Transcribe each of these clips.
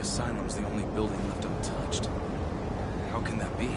asylum's the only building left untouched. How can that be?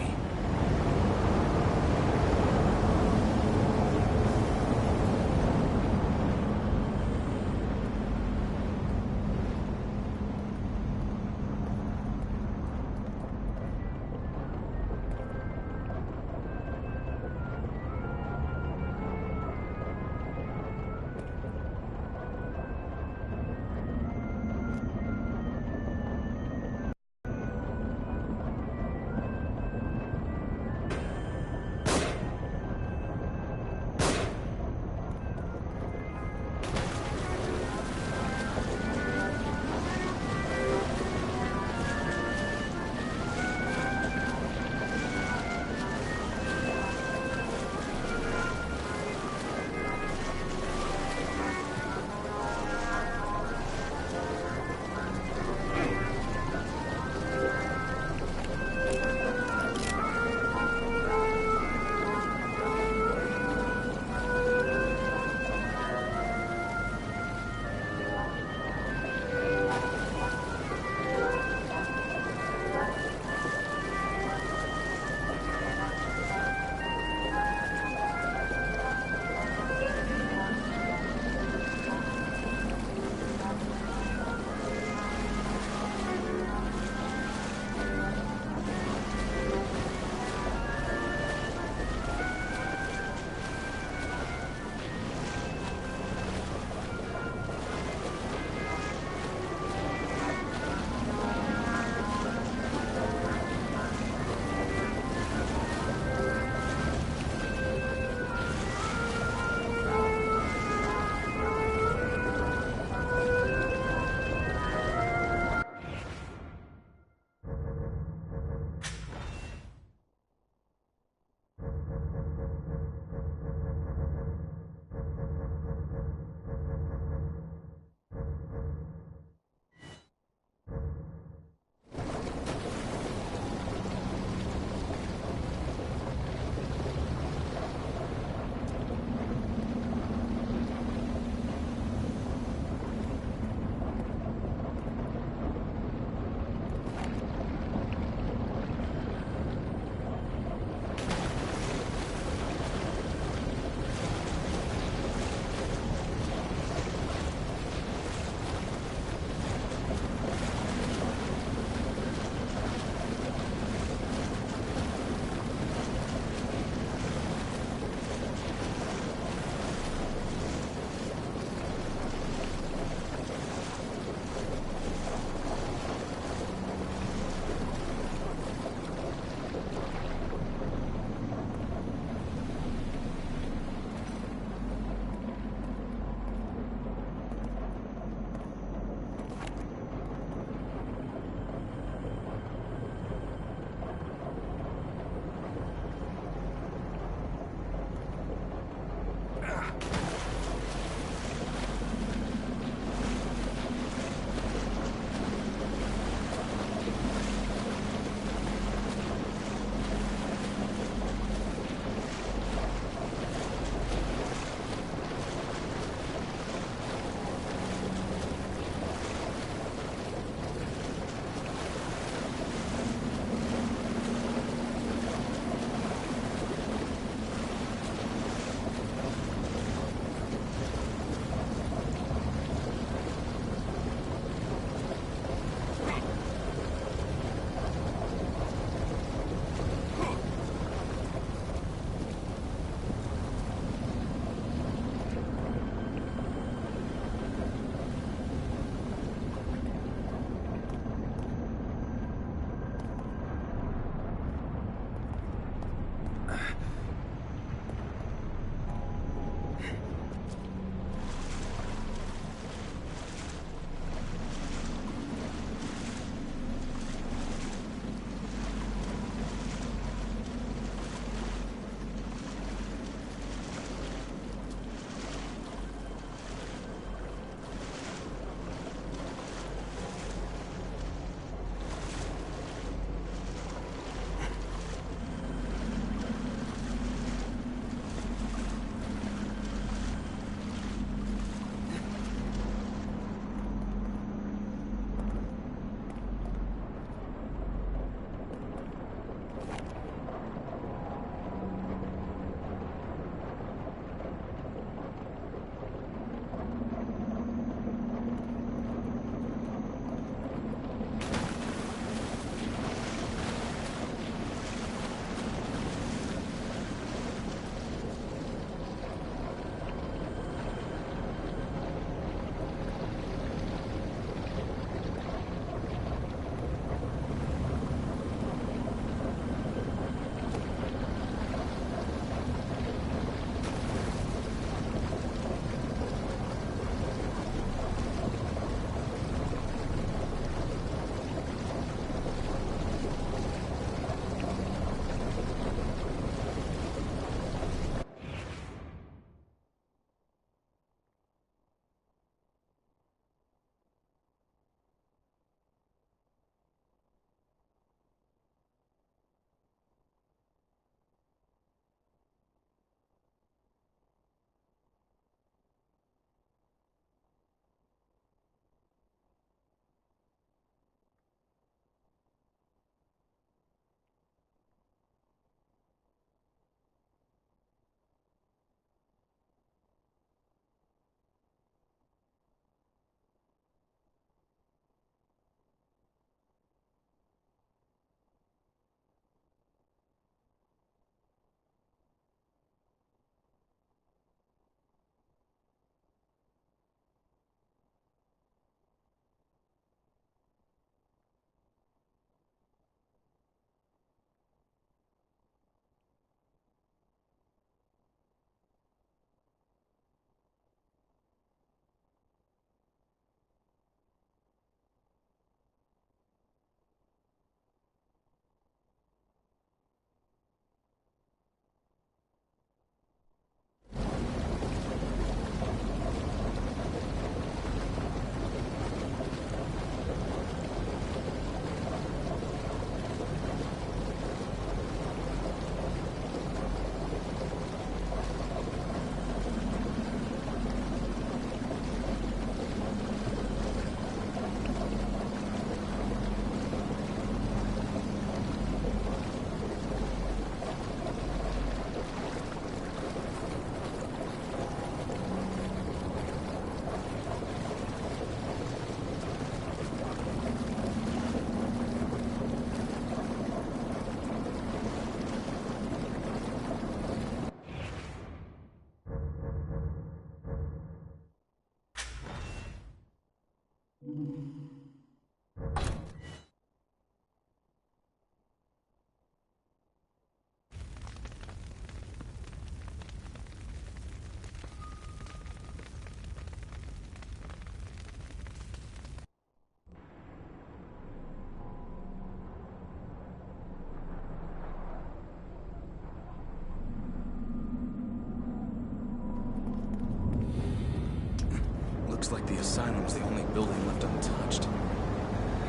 Looks like the asylum's the only building left untouched.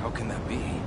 How can that be?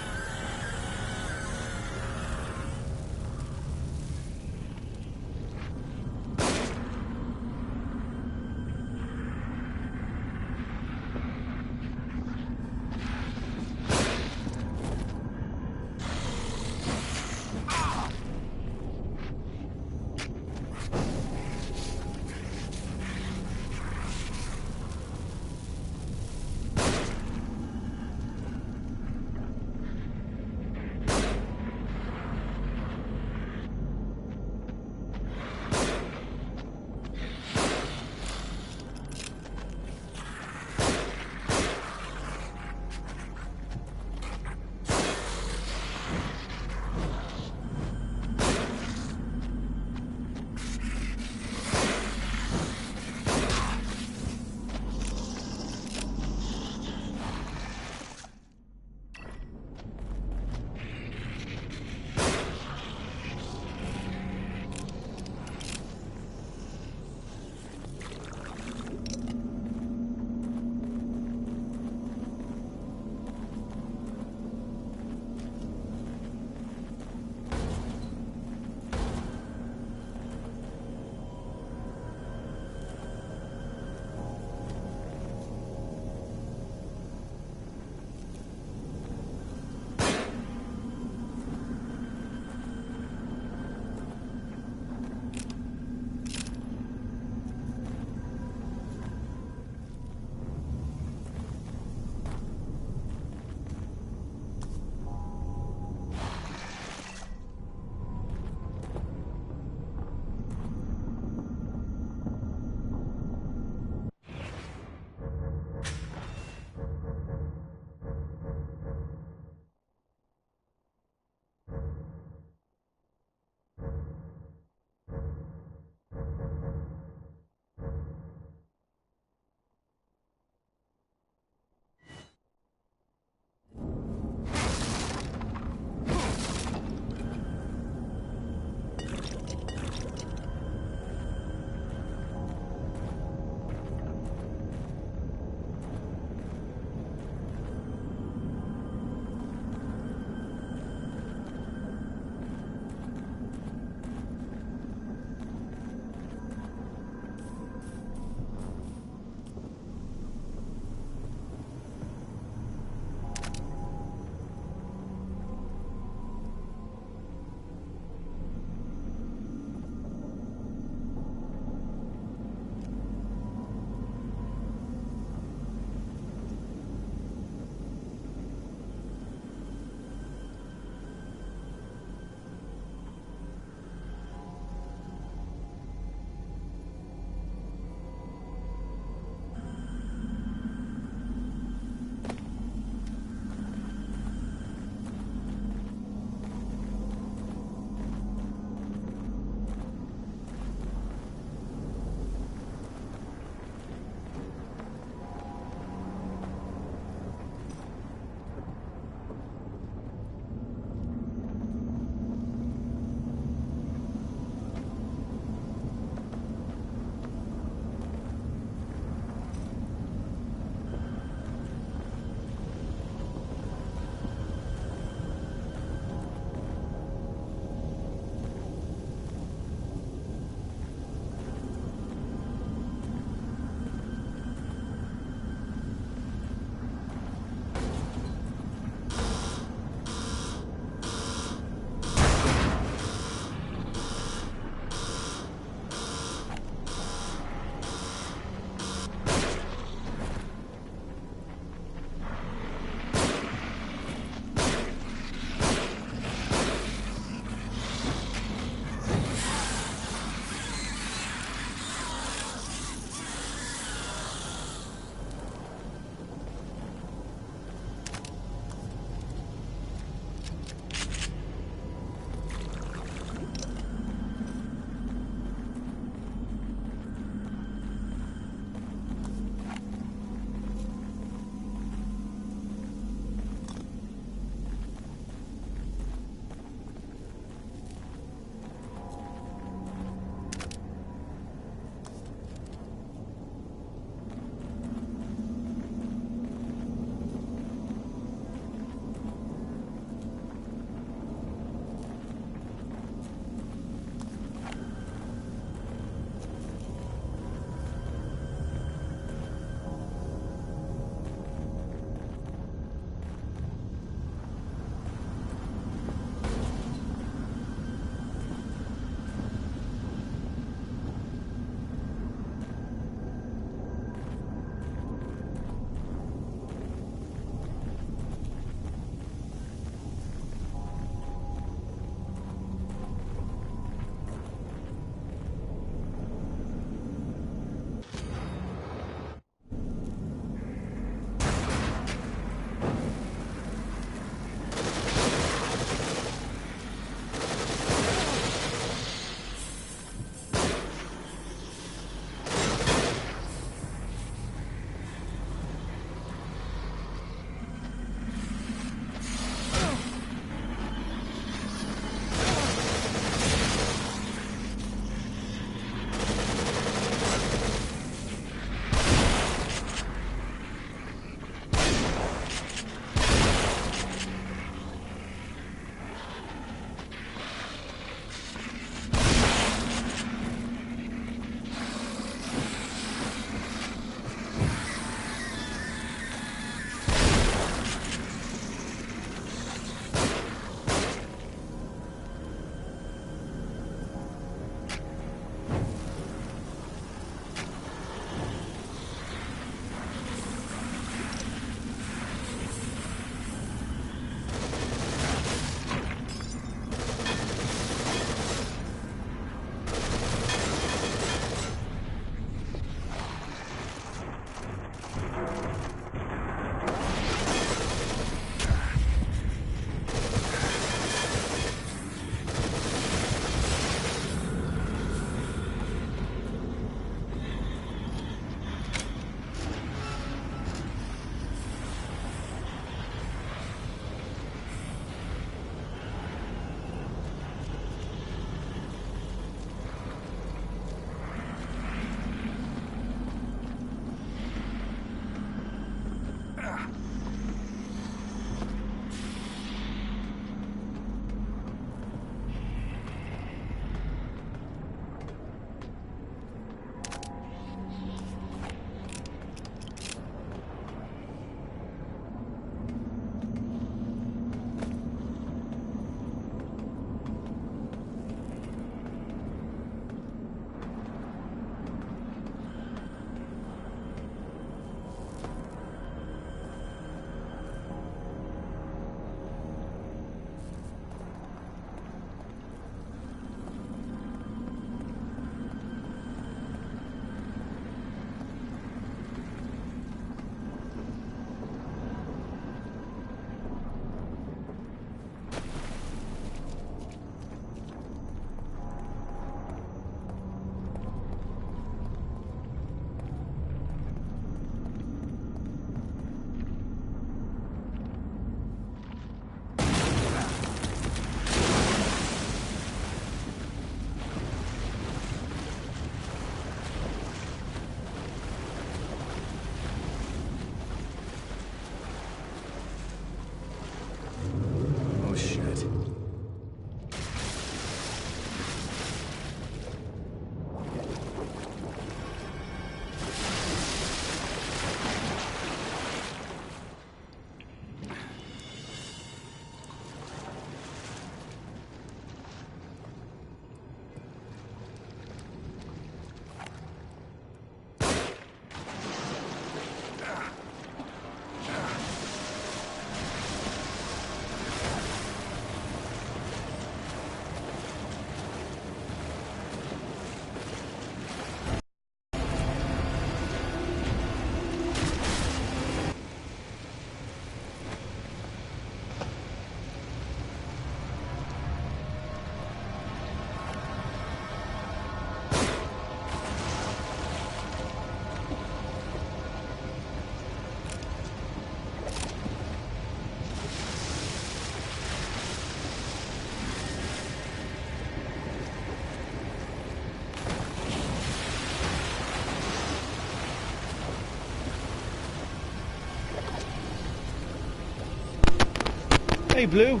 Hey Blue,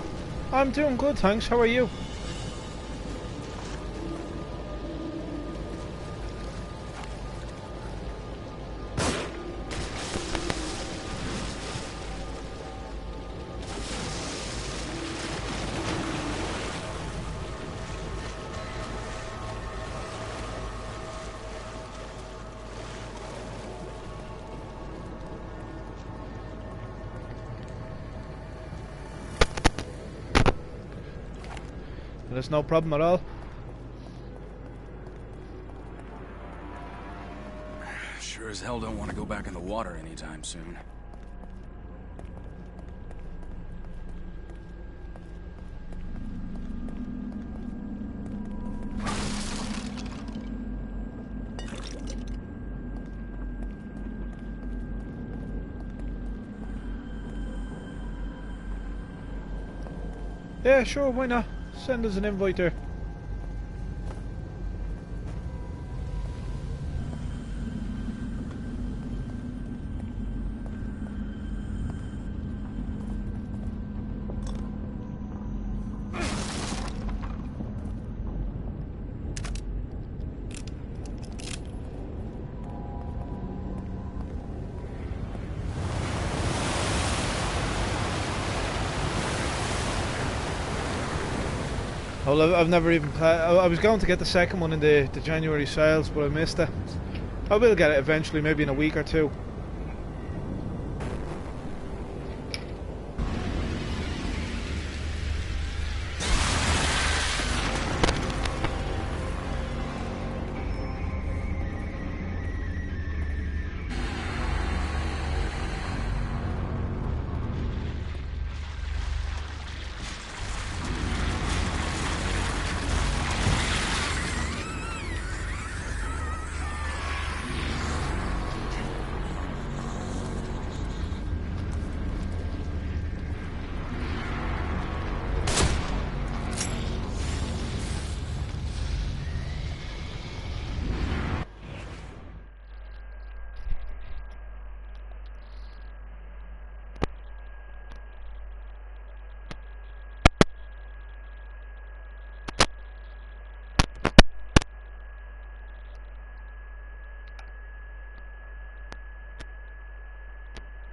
I'm doing good, thanks. How are you? There's no problem at all. Sure as hell don't want to go back in the water anytime soon. Yeah, sure, why not? Send us an invite there. Well, I've never even played. I was going to get the second one in the January sales, but I missed it. I will get it eventually, maybe in a week or two.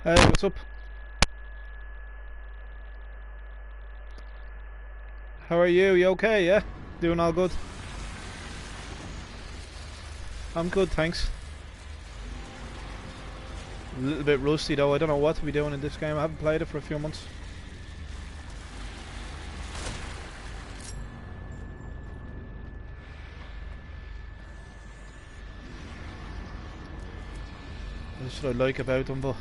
Hey, what's up? How are you? You okay, yeah? Doing all good? I'm good, thanks. A little bit rusty though, I don't know what to be doing in this game. I haven't played it for a few months. That's what I like about them, but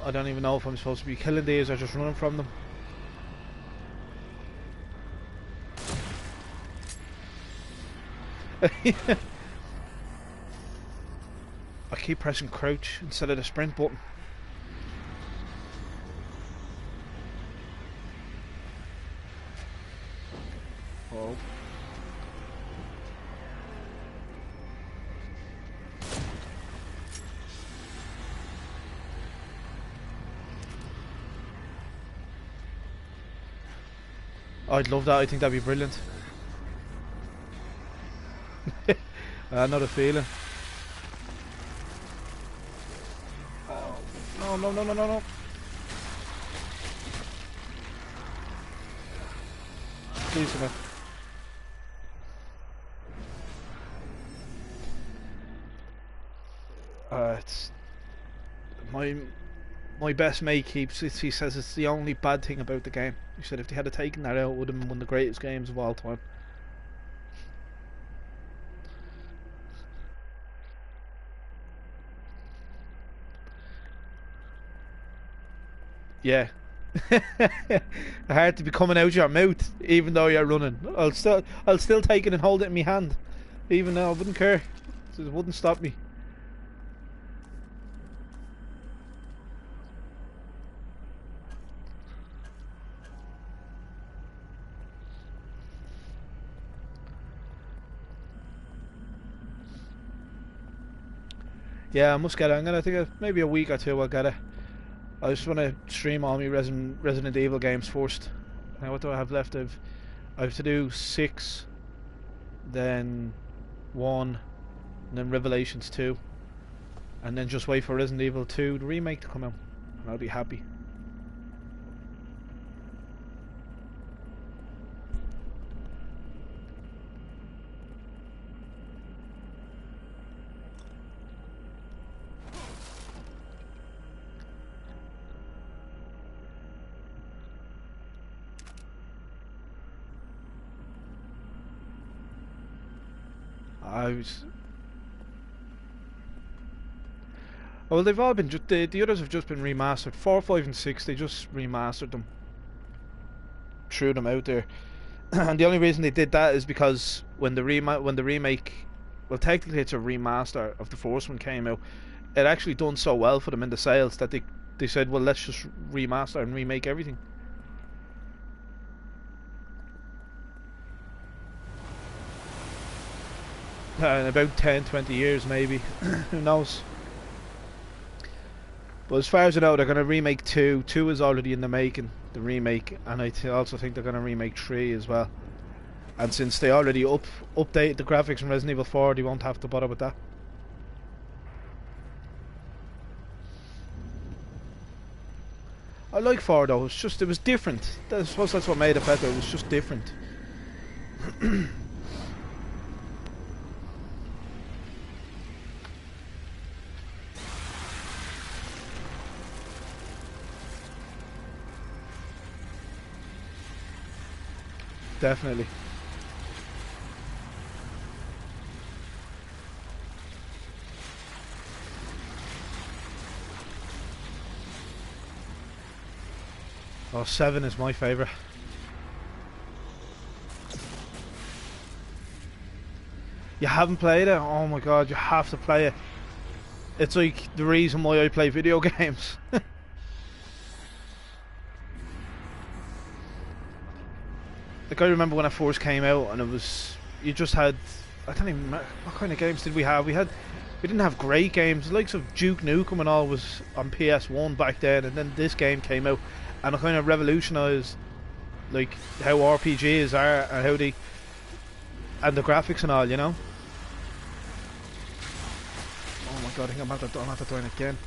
I don't even know if I'm supposed to be killing these or just running from them. I keep pressing crouch instead of the sprint button. Oh. I'd love that, I think that'd be brilliant. I know the feeling. Oh, no, no, no, no, no. Please, man. It's my best mate keeps it. He says it's the only bad thing about the game. He said if they had taken that out, it would have been one of the greatest games of all time. Yeah. Hard to be coming out your mouth, even though you're running. I'll still take it and hold it in my hand, even though I wouldn't care. It wouldn't stop me. Yeah, I must get it. I'm gonna think maybe a week or two. I'll get it. I just want to stream all my Resident Evil games first. Now, what do I have left? I have to do 6, then 1, and then Revelations 2, and then just wait for Resident Evil 2, the remake, to come out, and I'll be happy. Well, they've all been the others have just been remastered. 4, 5, and 6. They just remastered them, threw them out there, and the only reason they did that is because when the remake, well, technically it's a remaster of the first one, came out, it actually done so well for them in the sales that they said, well, let's just remaster and remake everything. In about 10, 20 years maybe. Who knows? But as far as I know, they're going to remake 2. 2 is already in the making, the remake, and I also think they're going to remake 3 as well. And since they already updated the graphics in Resident Evil 4, they won't have to bother with that. I like 4 though. It was different. I suppose that's what made it better. It was just different. Definitely. Oh, 7 is my favourite. You haven't played it? Oh my god, you have to play it. It's like the reason why I play video games. Like, I remember when it first came out, and it was, you just had, I don't even remember, what kind of games did we have? We didn't have great games. The likes of Duke Nukem and all was on PS1 back then, and then this game came out, and it kind of revolutionised like how RPGs are and how they, and the graphics and all, you know. Oh my god, I think I'm have to do it again.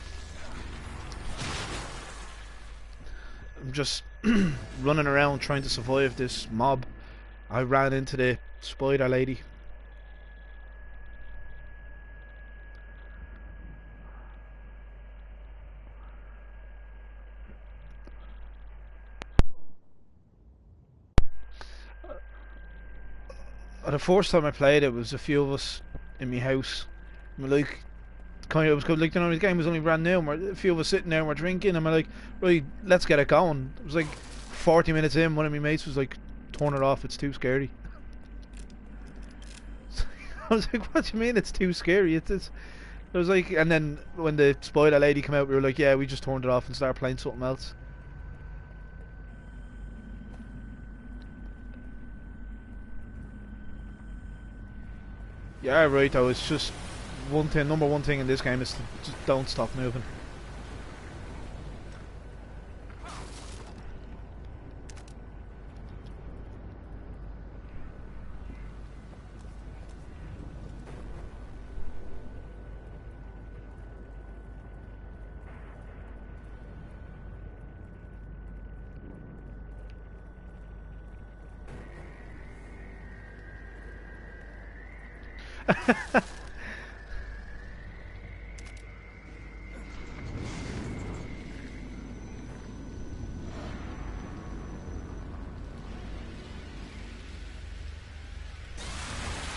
I'm just running around trying to survive this mob. I ran into the spider lady. The first time I played it was a few of us in my house. I'm like, kind of, it was good, like, you know, the game was only brand new, and a few of us sitting there and we're drinking, and I'm like, right, let's get it going. It was like 40 minutes in, one of my mates was like, turn it off, it's too scary. I was like, what do you mean it's too scary? It's I was like, and then when the spoiler lady came out, we were like, yeah, we just turned it off and started playing something else. Yeah, right, though, it's just number one thing in this game is to just don't stop moving.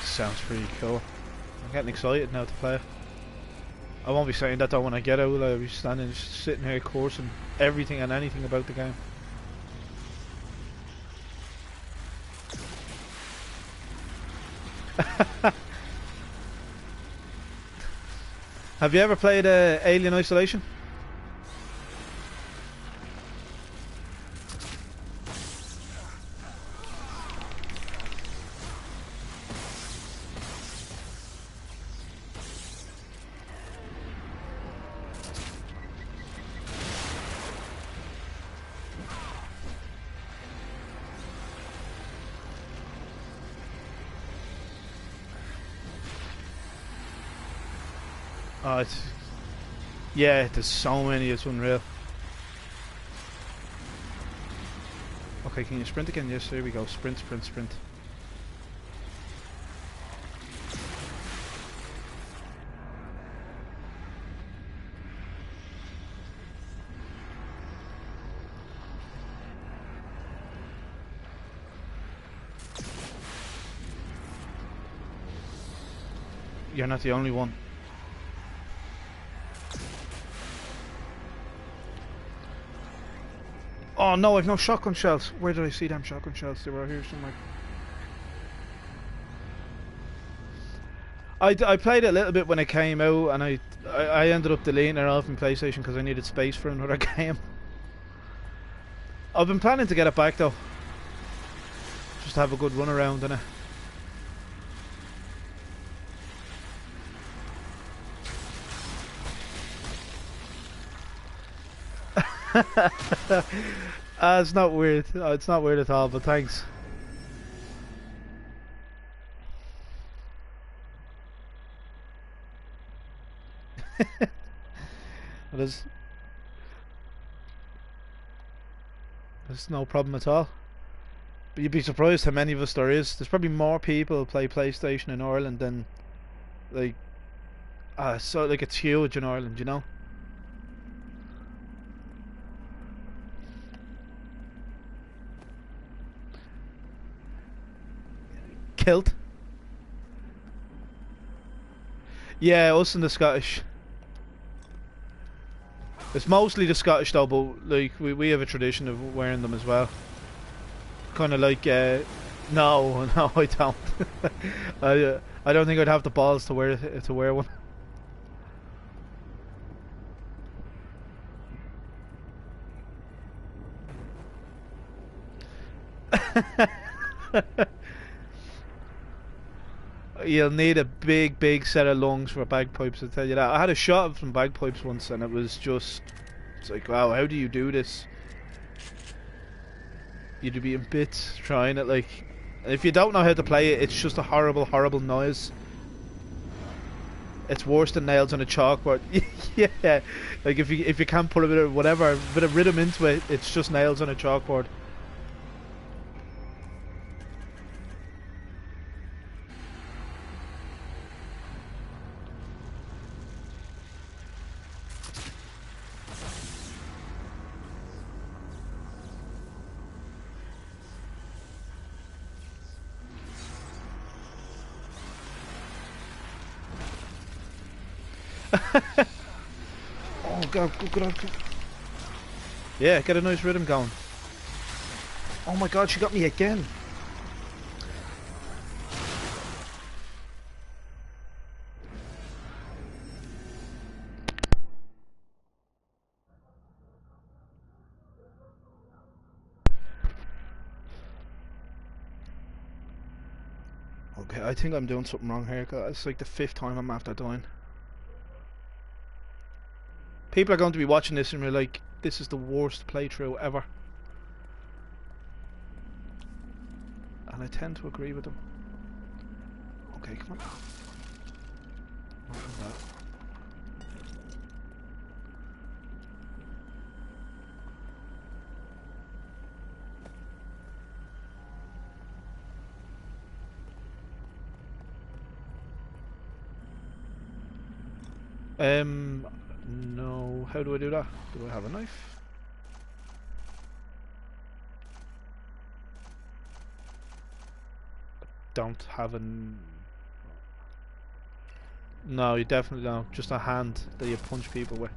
Sounds pretty cool. I'm getting excited now to play. I won't be saying that though when I get out. I'll be standing, just sitting here coursing everything and anything about the game. Have you ever played Alien Isolation? Oh, it's... Yeah, there's so many, it's unreal. Okay, can you sprint again? Yes, there we go. Sprint, sprint, sprint. You're not the only one. Oh no, I've no shotgun shells. Where did I see them shotgun shells? They were here somewhere. I played it a little bit when it came out, and I ended up deleting it off in PlayStation because I needed space for another game. I've been planning to get it back though. Just to have a good run around in it. It's not weird. It's not weird at all, but thanks. There's no problem at all. But you'd be surprised how many of us there is. There's probably more people who play PlayStation in Ireland than like so like it's huge in Ireland, you know? Kilt. Yeah, us and the Scottish. It's mostly the Scottish though, but like we have a tradition of wearing them as well. Kind of like no, no, I don't. I don't think I'd have the balls to wear one. You'll need a big set of lungs for bagpipes, I'll tell you that. I had a shot of some bagpipes once and it was just... It's like, wow, how do you do this? You'd be in bits trying it, like... And if you don't know how to play it, it's just a horrible, horrible noise. It's worse than nails on a chalkboard. Yeah, like if you can't put a bit of whatever, a bit of rhythm into it, it's just nails on a chalkboard. Oh god, good. Yeah, get a nice rhythm going. Oh my god, she got me again. Okay, I think I'm doing something wrong here. It's like the 5th time I'm after dying. People are going to be watching this and be like, this is the worst playthrough ever. And I tend to agree with them. Okay, come on. No. How do I do that? Do I have a knife? Don't have an... No, you definitely don't. Just a hand that you punch people with.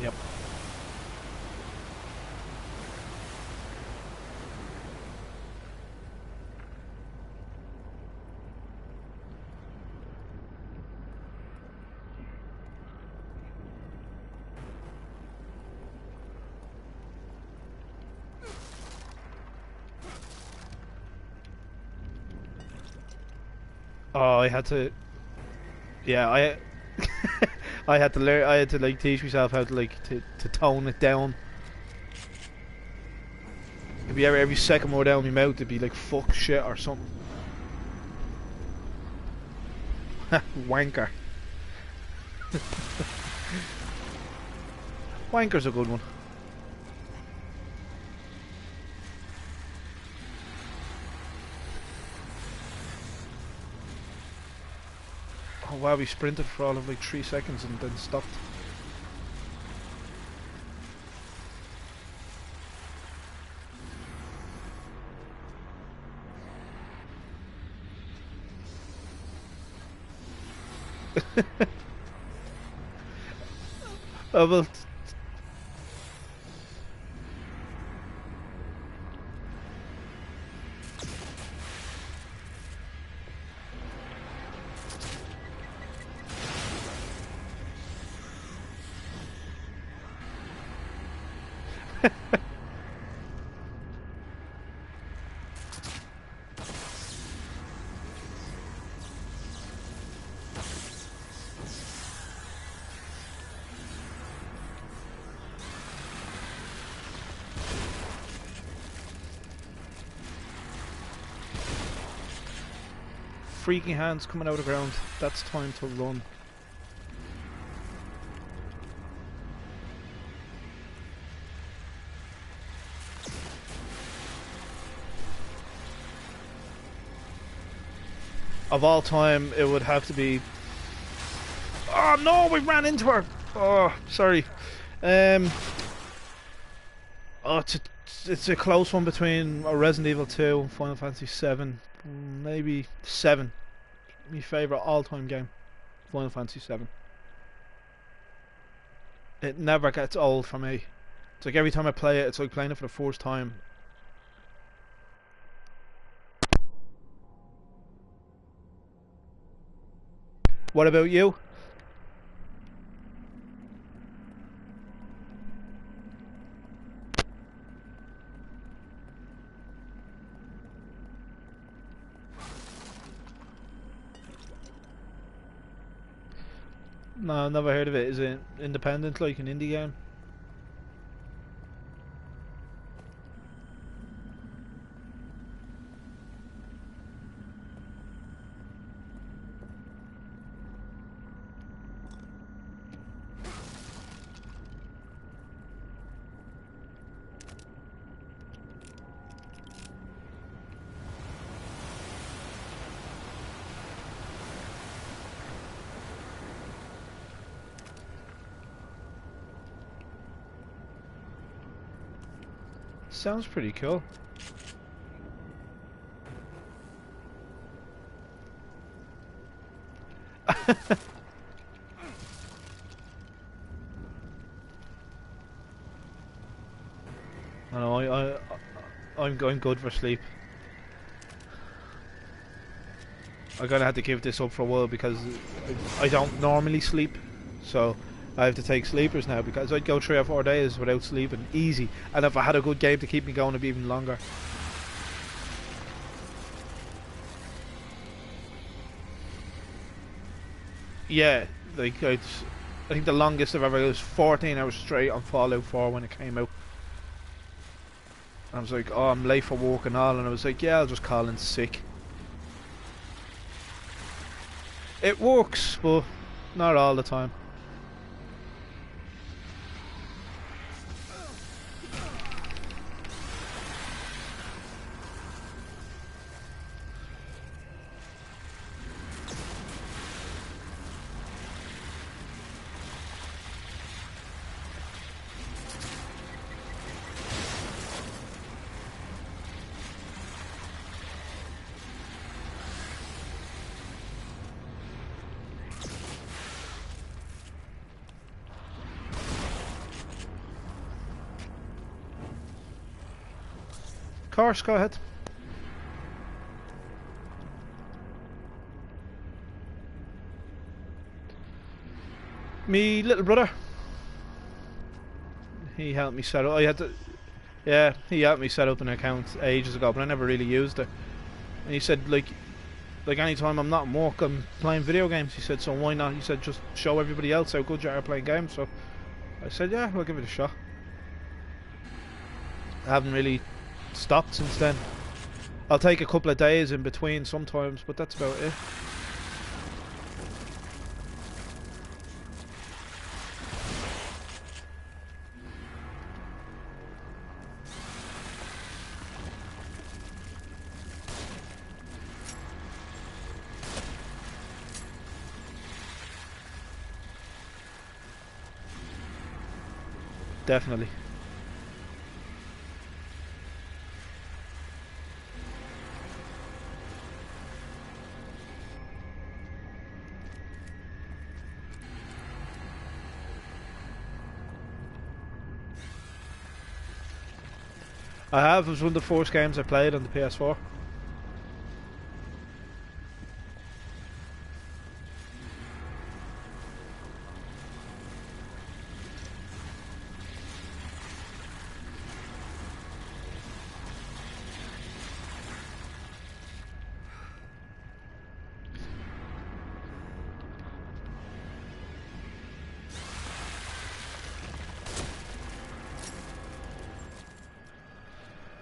Yep. Oh, I had to. Yeah, I had to learn. I had to like teach myself how to like to tone it down. It'd be every second more down my mouth, it'd be like fuck shit or something. Wanker. Wanker's a good one. Oh wow, we sprinted for all of like 3 seconds and then stopped. Oh well. Freaking hands coming out of the ground. That's time to run. Of all time, it would have to be... Oh no, we ran into her! Oh, sorry. Oh, it's a close one between Resident Evil 2 and Final Fantasy 7. Maybe 7. My favourite all-time game. Final Fantasy 7. It never gets old for me. It's like every time I play it, it's like playing it for the first time. What about you? No, never heard of it. Is it independent, like an indie game? Sounds pretty cool. I know, I'm going good for sleep. I'm gonna have to give this up for a while because I don't normally sleep, so I have to take sleepers now because I'd go 3 or 4 days without sleeping, easy. And if I had a good game to keep me going, it'd be even longer. Yeah, like I think the longest I've ever was 14 hours straight on Fallout 4 when it came out. I was like, oh, I'm late for work and all, and I was like, yeah, I'll just call in sick. It works, but not all the time. Of course, go ahead. Me little brother. He helped me set up. I had to. Yeah, he helped me set up an account ages ago, but I never really used it. And he said, like anytime I'm not in work, I'm playing video games. He said, so why not? He said, just show everybody else how good you are playing games. So I said, yeah, I'll give it a shot. I haven't really stopped since then. I'll take a couple of days in between sometimes, but that's about it. Definitely. I have. It was one of the first games I played on the PS4.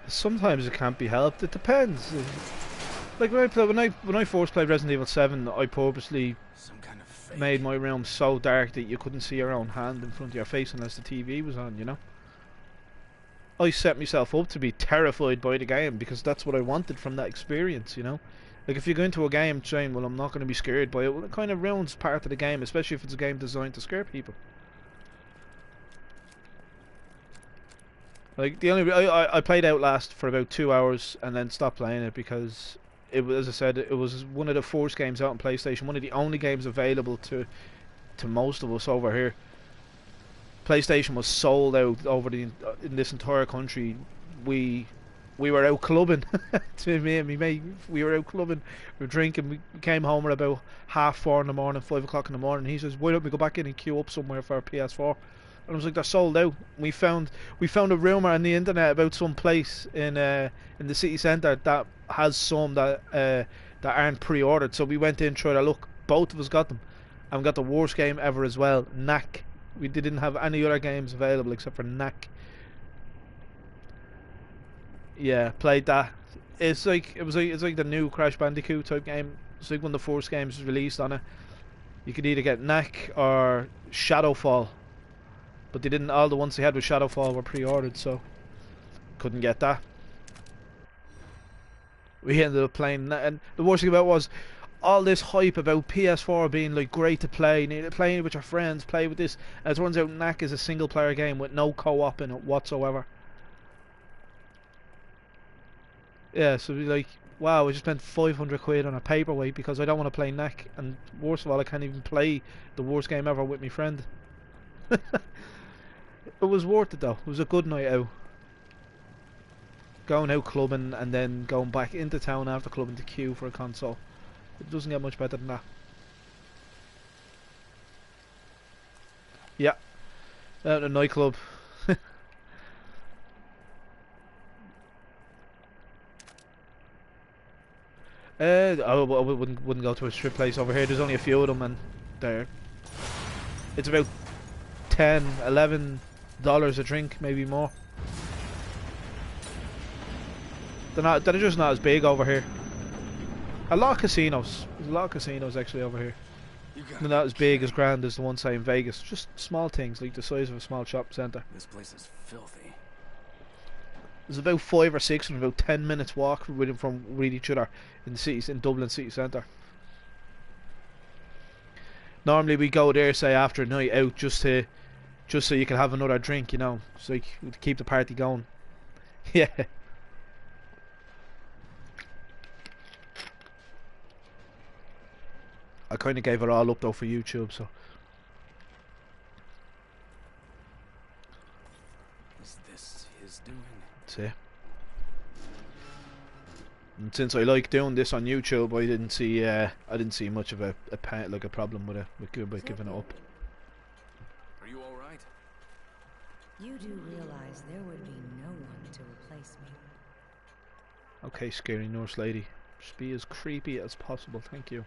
Sometimes it can't be helped. It depends. Like when I first played Resident Evil 7, I purposely Some kind of fake. made my room so dark that you couldn't see your own hand in front of your face unless the TV was on, you know? I set myself up to be terrified by the game because that's what I wanted from that experience, you know? Like if you go into a game saying, well, I'm not going to be scared by it, well, it kind of ruins part of the game, especially if it's a game designed to scare people. Like the only I played Outlast for about 2 hours and then stopped playing it because it was, as I said, it was one of the first games out on PlayStation, one of the only games available to most of us over here. PlayStation was sold out over in this entire country. We we were out clubbing. To me and me mate, we were out clubbing. We were drinking. We came home at about 4:30 in the morning, 5 o'clock in the morning. He says, "Why don't we go back in and queue up somewhere for our PS4?" And I was like, "They're sold out." We found a rumor on the internet about some place in the city centre that has some that aren't pre-ordered. So we went in, tried to look. Both of us got them, and we got the worst game ever as well. Knack. We didn't have any other games available except for Knack. Yeah, played that. It's like the new Crash Bandicoot type game. It's like one of the first games released on it. You could either get Knack or Shadowfall, but they didn't. All the ones they had with Shadowfall were pre-ordered, so couldn't get that. We ended up playing that, and the worst thing about it was all this hype about PS4 being like great to play, playing it with your friends, play with this. And it turns out Knack is a single player game with no co-op in it whatsoever. Yeah, so we like, wow, I just spent 500 quid on a paperweight because I don't want to play Knack, and worst of all, I can't even play the worst game ever with my friend. It was worth it though. It was a good night out. Going out clubbing and then going back into town after clubbing to queue for a console. It doesn't get much better than that. Yeah, out in a nightclub. I wouldn't go to a strip place over here. There's only a few of them, and they're it's about 10, $11 a drink, maybe more. They're just not as big over here. A lot of casinos. There's a lot of casinos actually over here. They're not as big as grand as the one say in Vegas. Just small things like the size of a small shopping centre. This place is filthy. There's about 5 or 6 and about 10 minutes walk with each other in the cities in Dublin city centre. Normally we go there say after a night out just so you can have another drink, you know. It's like to keep the party going. Yeah. I kind of gave it all up though for YouTube, so. Is this his doing? That's it. And since I like doing this on YouTube, I didn't see much of a problem with giving it up. Are you all right? You do realize there would be no one to replace me. Okay, scary nurse lady, just be as creepy as possible, thank you.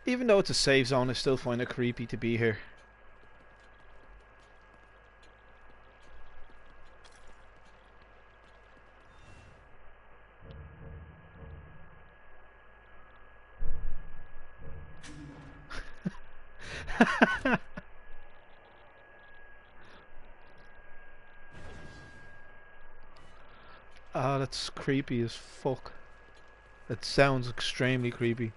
Even though it's a safe zone, I still find it creepy to be here. Ah, that's creepy as fuck. It sounds extremely creepy.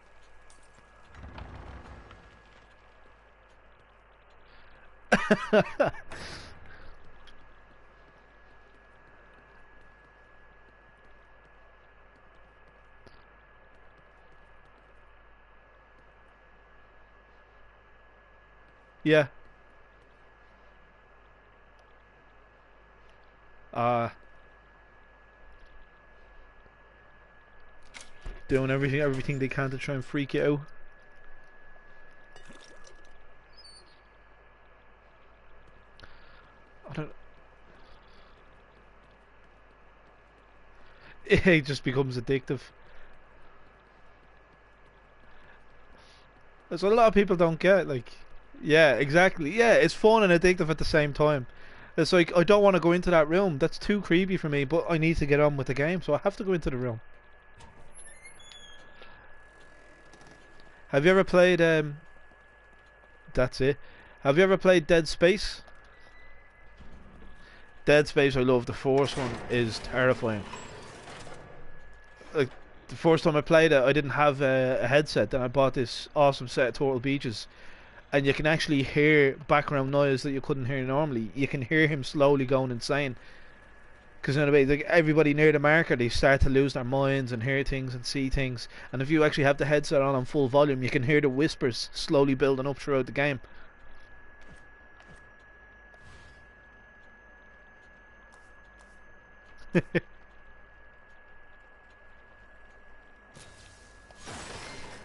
Yeah. Doing everything they can to try and freak you out. I don't. It just becomes addictive. There's a lot of people don't get, like, yeah, exactly. Yeah, it's fun and addictive at the same time. It's like, I don't want to go into that room. That's too creepy for me, but I need to get on with the game, so I have to go into the room. Have you ever played, that's it. Have you ever played Dead Space? Dead Space, I love. The first one is terrifying. Like, the first time I played it, I didn't have a headset. Then I bought this awesome set of Turtle Beaches, and you can actually hear background noise that you couldn't hear normally. You can hear him slowly going insane. Because in a way, like, everybody near the marker, they start to lose their minds and hear things and see things. And if you actually have the headset on full volume, you can hear the whispers slowly building up throughout the game.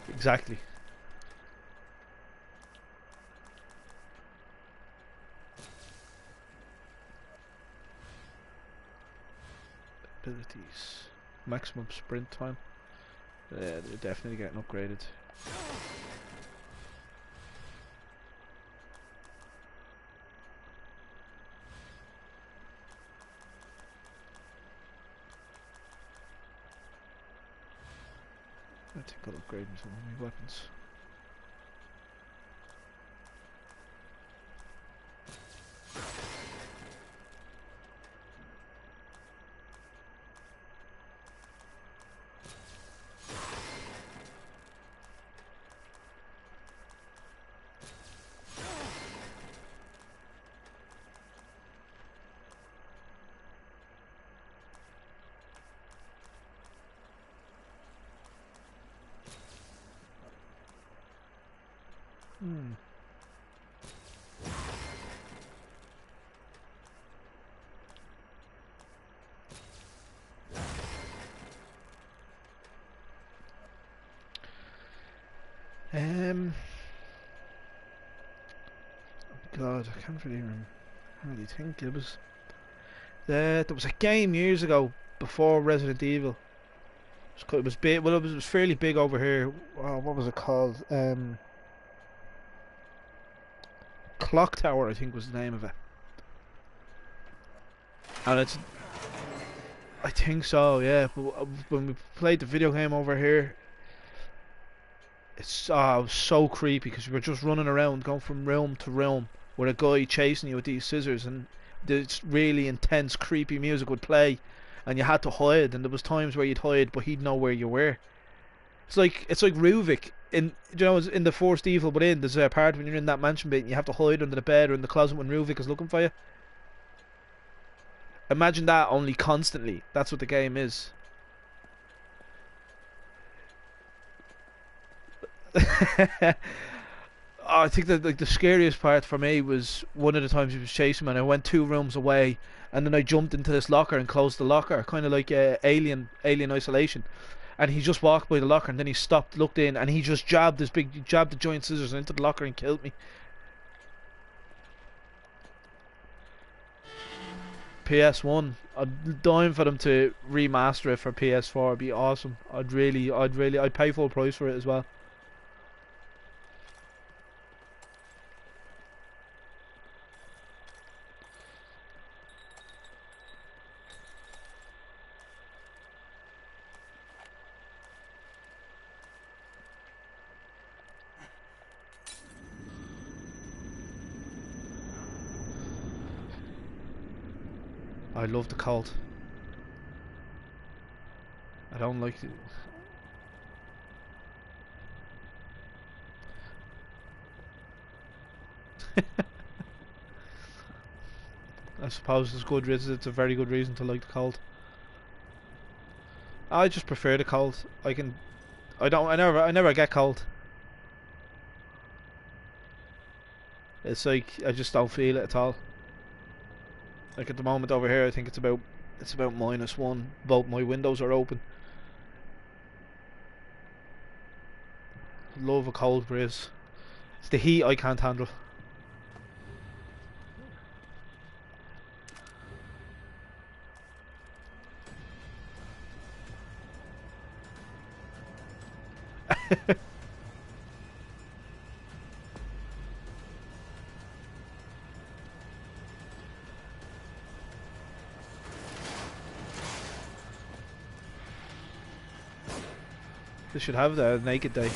Exactly. Abilities. Maximum sprint time. Yeah, they're definitely getting upgraded. I think I'll upgrade some of my weapons. God, I can't really think. There was a game years ago before Resident Evil. It was big. Well, it was fairly big over here. What was it called? Clock Tower, I think, was the name of it. And I think so, yeah. But when we played the video game over here, it was so creepy because we were just running around, going from room to room, with a guy chasing you with these scissors, and this really intense, creepy music would play, and you had to hide. And there was times where you'd hide, but he'd know where you were. It's like Ruvik in, you know, in the first Evil Within. There's a part when you're in that mansion bit, and you have to hide under the bed or in the closet when Ruvik is looking for you. Imagine that, only constantly. That's what the game is. I think that, like, the scariest part for me was one of the times he was chasing me, and I went 2 rooms away, and then I jumped into this locker and closed the locker, kind of like Alien Isolation. And he just walked by the locker, and then he stopped, looked in, and he just jabbed the giant scissors into the locker and killed me. PS1, I'd dime for them to remaster it for PS4. It'd be awesome. I'd pay full price for it as well. I love the cold. I don't like it. I suppose there's good reasons. It's a very good reason to like the cold. I just prefer the cold. I never get cold. It's like I just don't feel it at all. Like at the moment over here, I think it's about -1. Both my windows are open. Love a cold breeze. It's the heat I can't handle. They should have the naked day.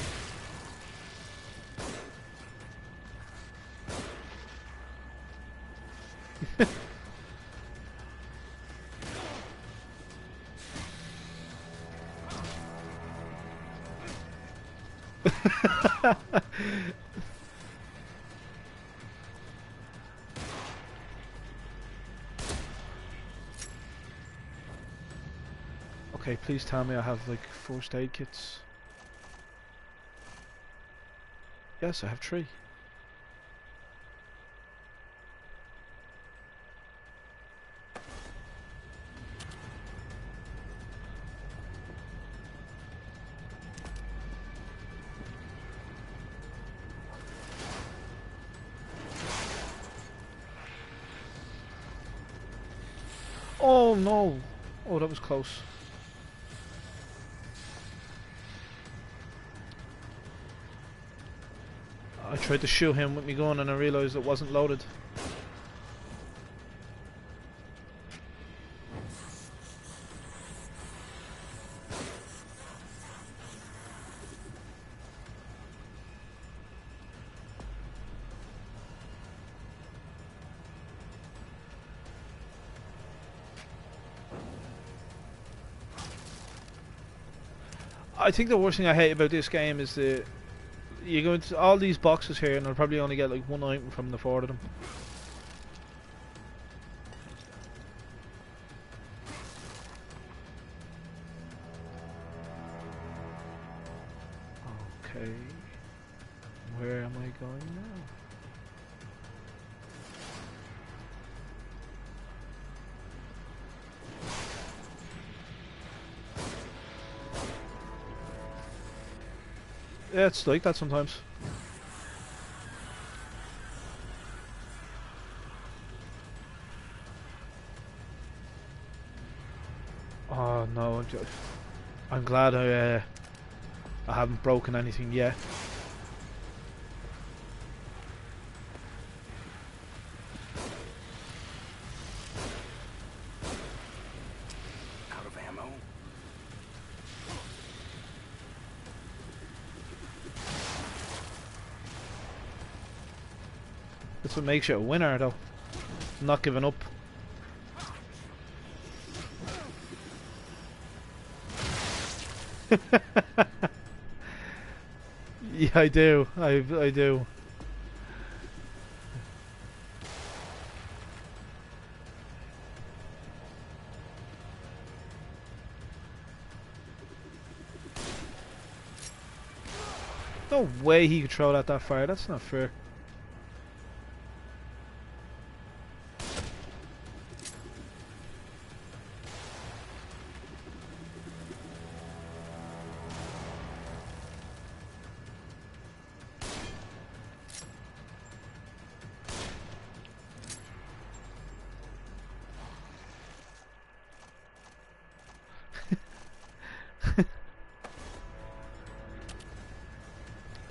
Okay, please tell me I have like first aid kits. Yes, I have 3. Oh no! Oh, that was close. I tried to shoot him with my gun and I realised it wasn't loaded. I think the worst thing I hate about this game is the you go into all these boxes here and I'll probably only get like 1 item from the 4 of them. Okay, where am I going now? Yeah, it's like that sometimes. Oh no, I'm glad I haven't broken anything yet. Out of ammo? That's what makes you a winner though. Not giving up. Yeah, I do. I do. No way he could throw that far. That's not fair.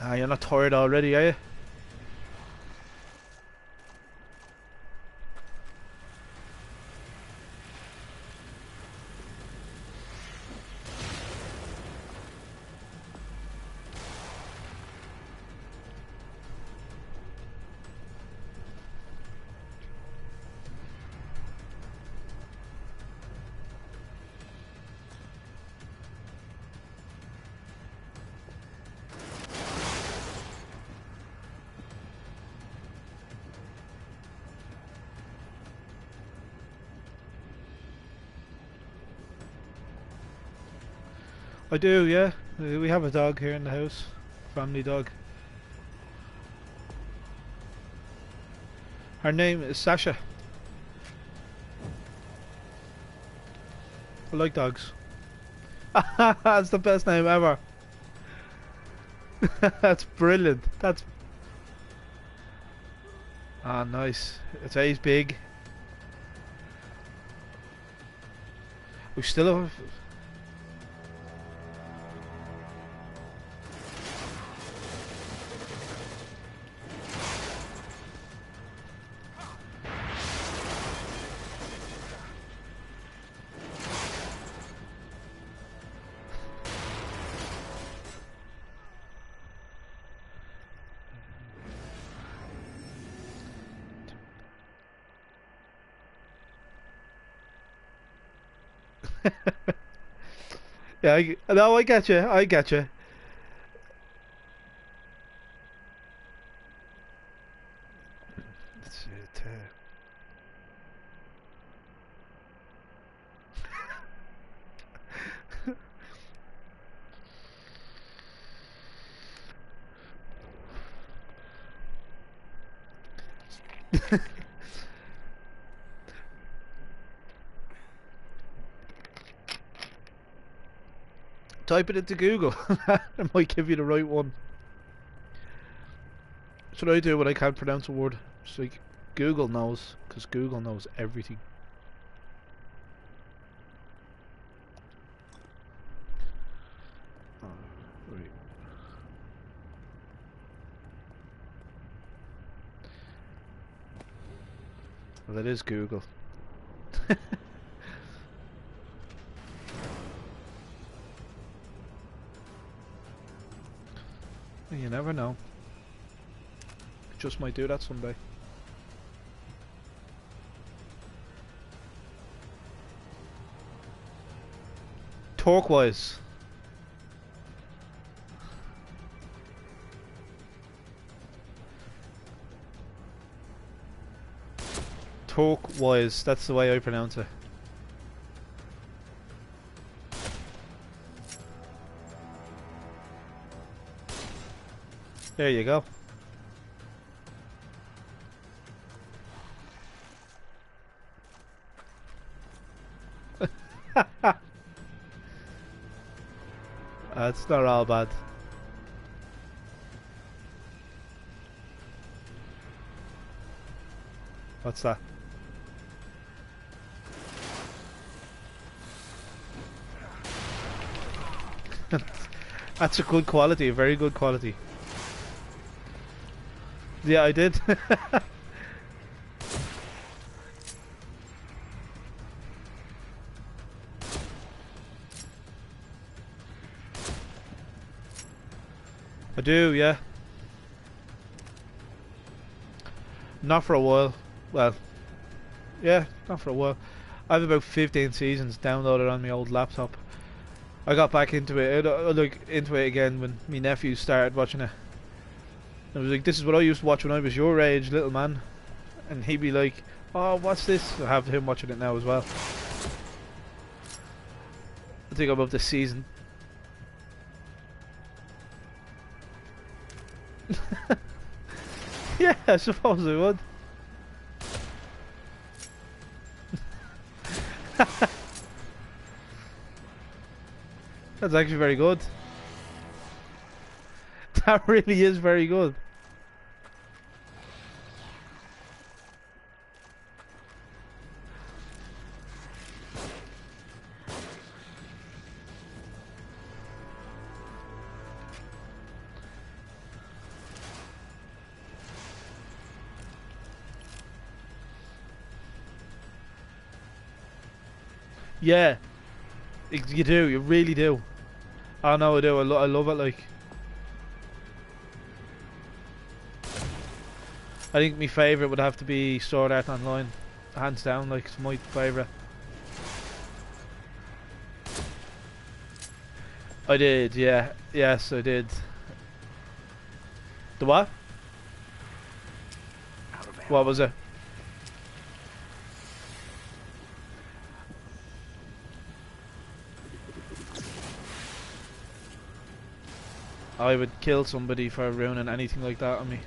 Ah, you're not tired already, are you? I do, yeah. We have a dog here in the house. Family dog. Her name is Sasha. I like dogs. That's the best name ever. That's brilliant. That's... Ah, nice. It's A's big. We still have... Yeah, no, I get you. I get you. That's it. Type it into Google. It might give you the right one. That's what I do when I can't pronounce a word. It's like Google knows, because Google knows everything. Oh, right. Well, it is Google. You never know. Just might do that someday. Turquoise. Turquoise, that's the way I pronounce it. There you go. It's not all bad. What's that? That's a good quality, a very good quality. Yeah, I did. I do, yeah. Not for a while. Well, yeah, not for a while. I have about 15 seasons downloaded on my old laptop. I got back into it, into it again when my nephew started watching it. I was like, this is what I used to watch when I was your age, little man. And he'd be like, oh, what's this? I have him watching it now as well. I think I'm up to season. Yeah, I suppose I would. That's actually very good. That really is very good. Yeah, you do, you really do. Oh no, I do, I love it, like. I think my favourite would have to be Sword Art Online. Hands down, like, it's my favourite. I did, yeah. Yes, I did. The what? What was it? I would kill somebody for ruining anything like that on me.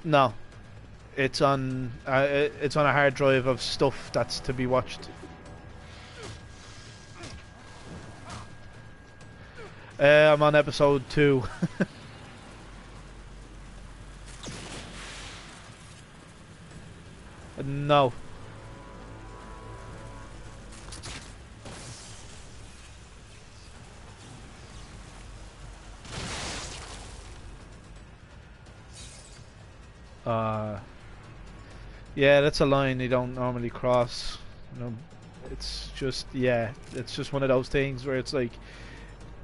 No, it's on a hard drive of stuff that's to be watched. I'm on episode 2. No. Yeah, that's a line you don't normally cross. You know, it's just, yeah, it's just one of those things where it's like,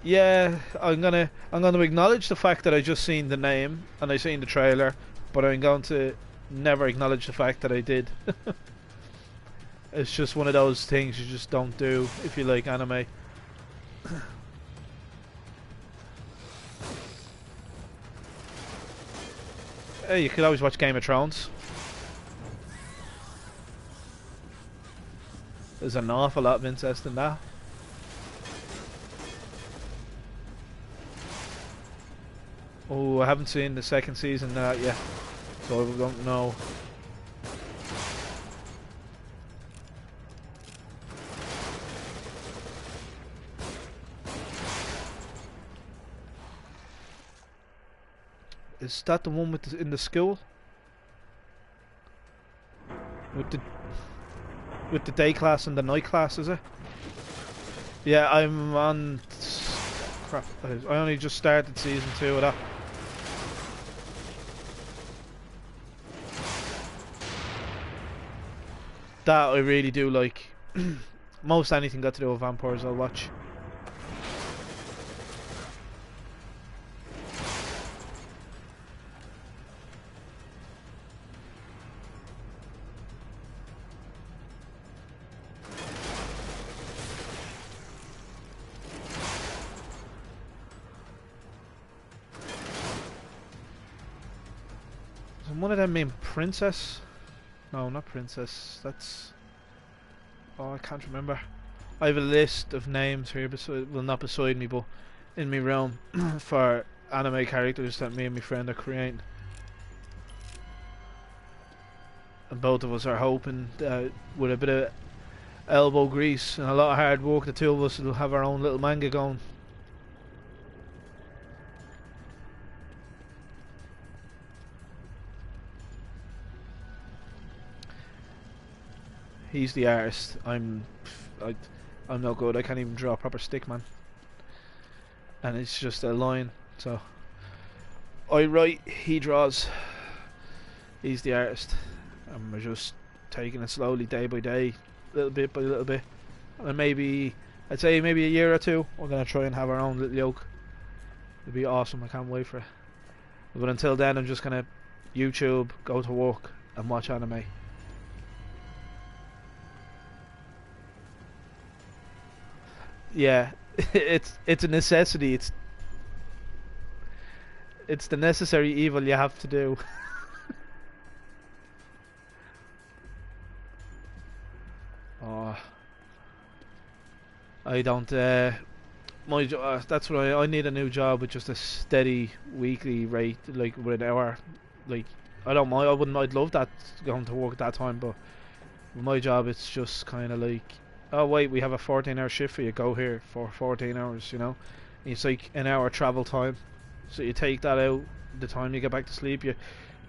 yeah, I'm gonna acknowledge the fact that I just seen the name and I seen the trailer, but I'm going to never acknowledge the fact that I did. It's just one of those things you just don't do if you like anime. Hey, you could always watch Game of Thrones. There's an awful lot of incest in that. Oh, I haven't seen the second season of that yet, so I don't know. Is that the one with in the school? With the day class and the night class, is it? Yeah, I'm on. Crap! I only just started season 2 of that. That I really do like. Most anything got to do with vampires, I'll watch. One of them named Princess? No, not Princess. That's... Oh, I can't remember. I have a list of names here, beside, well, not beside me, but in my room for anime characters that me and my friend are creating. And both of us are hoping that with a bit of elbow grease and a lot of hard work, the two of us will have our own little manga going. He's the artist. I'm not good. I can't even draw a proper stick, man. And it's just a line. So I write, he draws. He's the artist, and we're just taking it slowly, day by day, little bit by little bit. And maybe I'd say maybe a year or two, we're gonna try and have our own little yoke. It'll be awesome. I can't wait for it. But until then, I'm just gonna YouTube, go to work, and watch anime. Yeah, it's a necessity. It's the necessary evil you have to do. Oh, I don't. That's what I need a new job with just a steady weekly rate, like with an hour. Like I don't mind. I wouldn't. I'd love that going to work at that time, but with my job, it's just kind of like, oh wait, we have a 14-hour shift for you. Go here for 14 hours. You know, and it's like an hour travel time. So you take that out. The time you get back to sleep, you're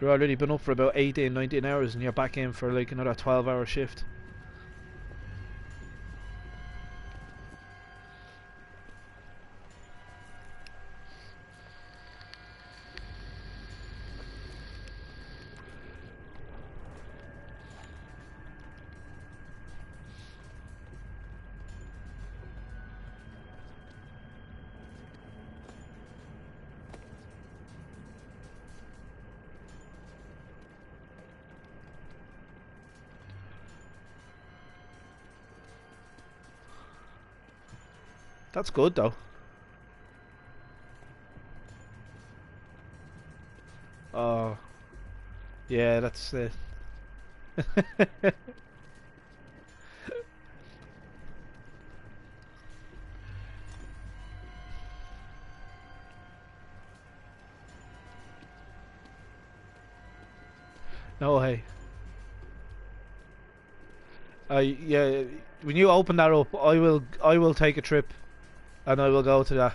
already been up for about 18, 19 hours, and you're back in for like another 12-hour shift. That's good though. Oh, yeah, that's it. No, hey. Yeah, when you open that up, I will take a trip, and I will go to that.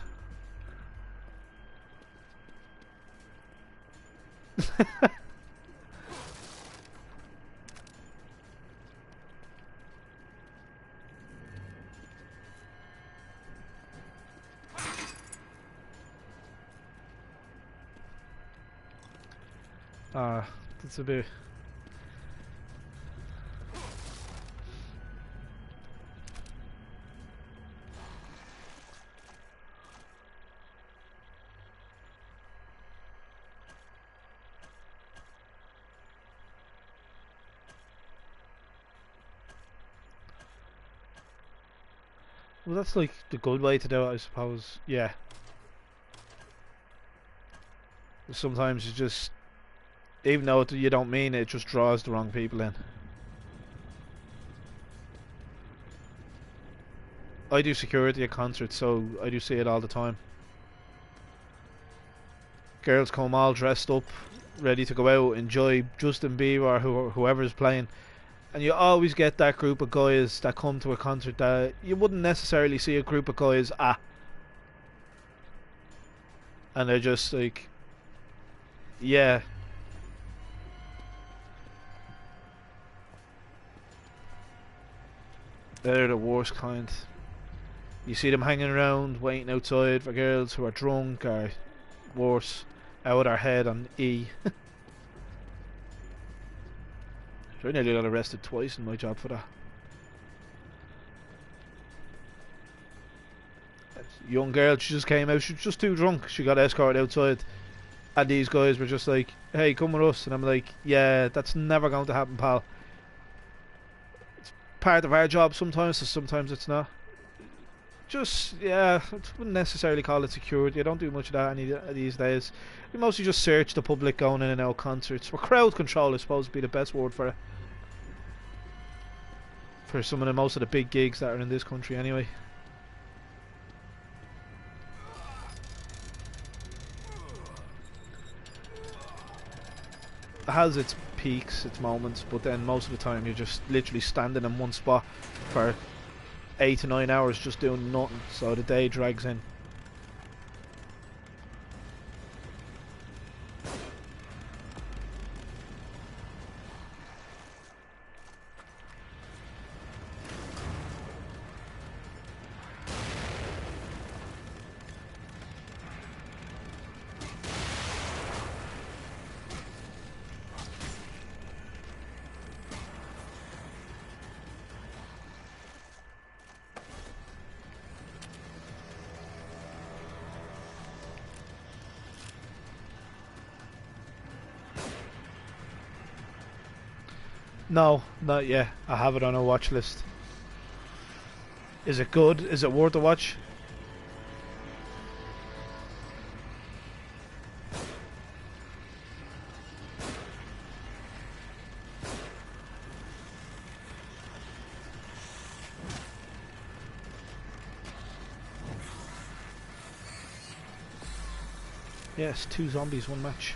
Ah, that's a bit. Well, that's like the good way to do it, I suppose. Yeah. Sometimes you just, even though you don't mean it, it just draws the wrong people in. I do security at concerts, so I do see it all the time. Girls come all dressed up, ready to go out, enjoy Justin Bieber or whoever's playing. And you always get that group of guys that come to a concert that you wouldn't necessarily see a group of guys at. And they're just like, yeah. They're the worst kind. You see them hanging around, waiting outside for girls who are drunk or worse, out of their head on E. I nearly got arrested twice in my job for that. Young girl, she just came out, she was just too drunk. She got escorted outside. And these guys were just like, hey, come with us. And I'm like, yeah, that's never going to happen, pal. It's part of our job sometimes, so sometimes it's not. Just, yeah, I wouldn't necessarily call it security. I don't do much of that any of these days. We mostly just search the public going in and out of concerts. Well, crowd control is supposed to be the best word for it. For some of most of the big gigs that are in this country anyway. It has its peaks, its moments, but then most of the time you're just literally standing in one spot for 8 to 9 hours just doing nothing, so the day drags in. No, not yet. I have it on a watch list. Is it good? Is it worth a watch? Yes, 2 zombies, 1 match.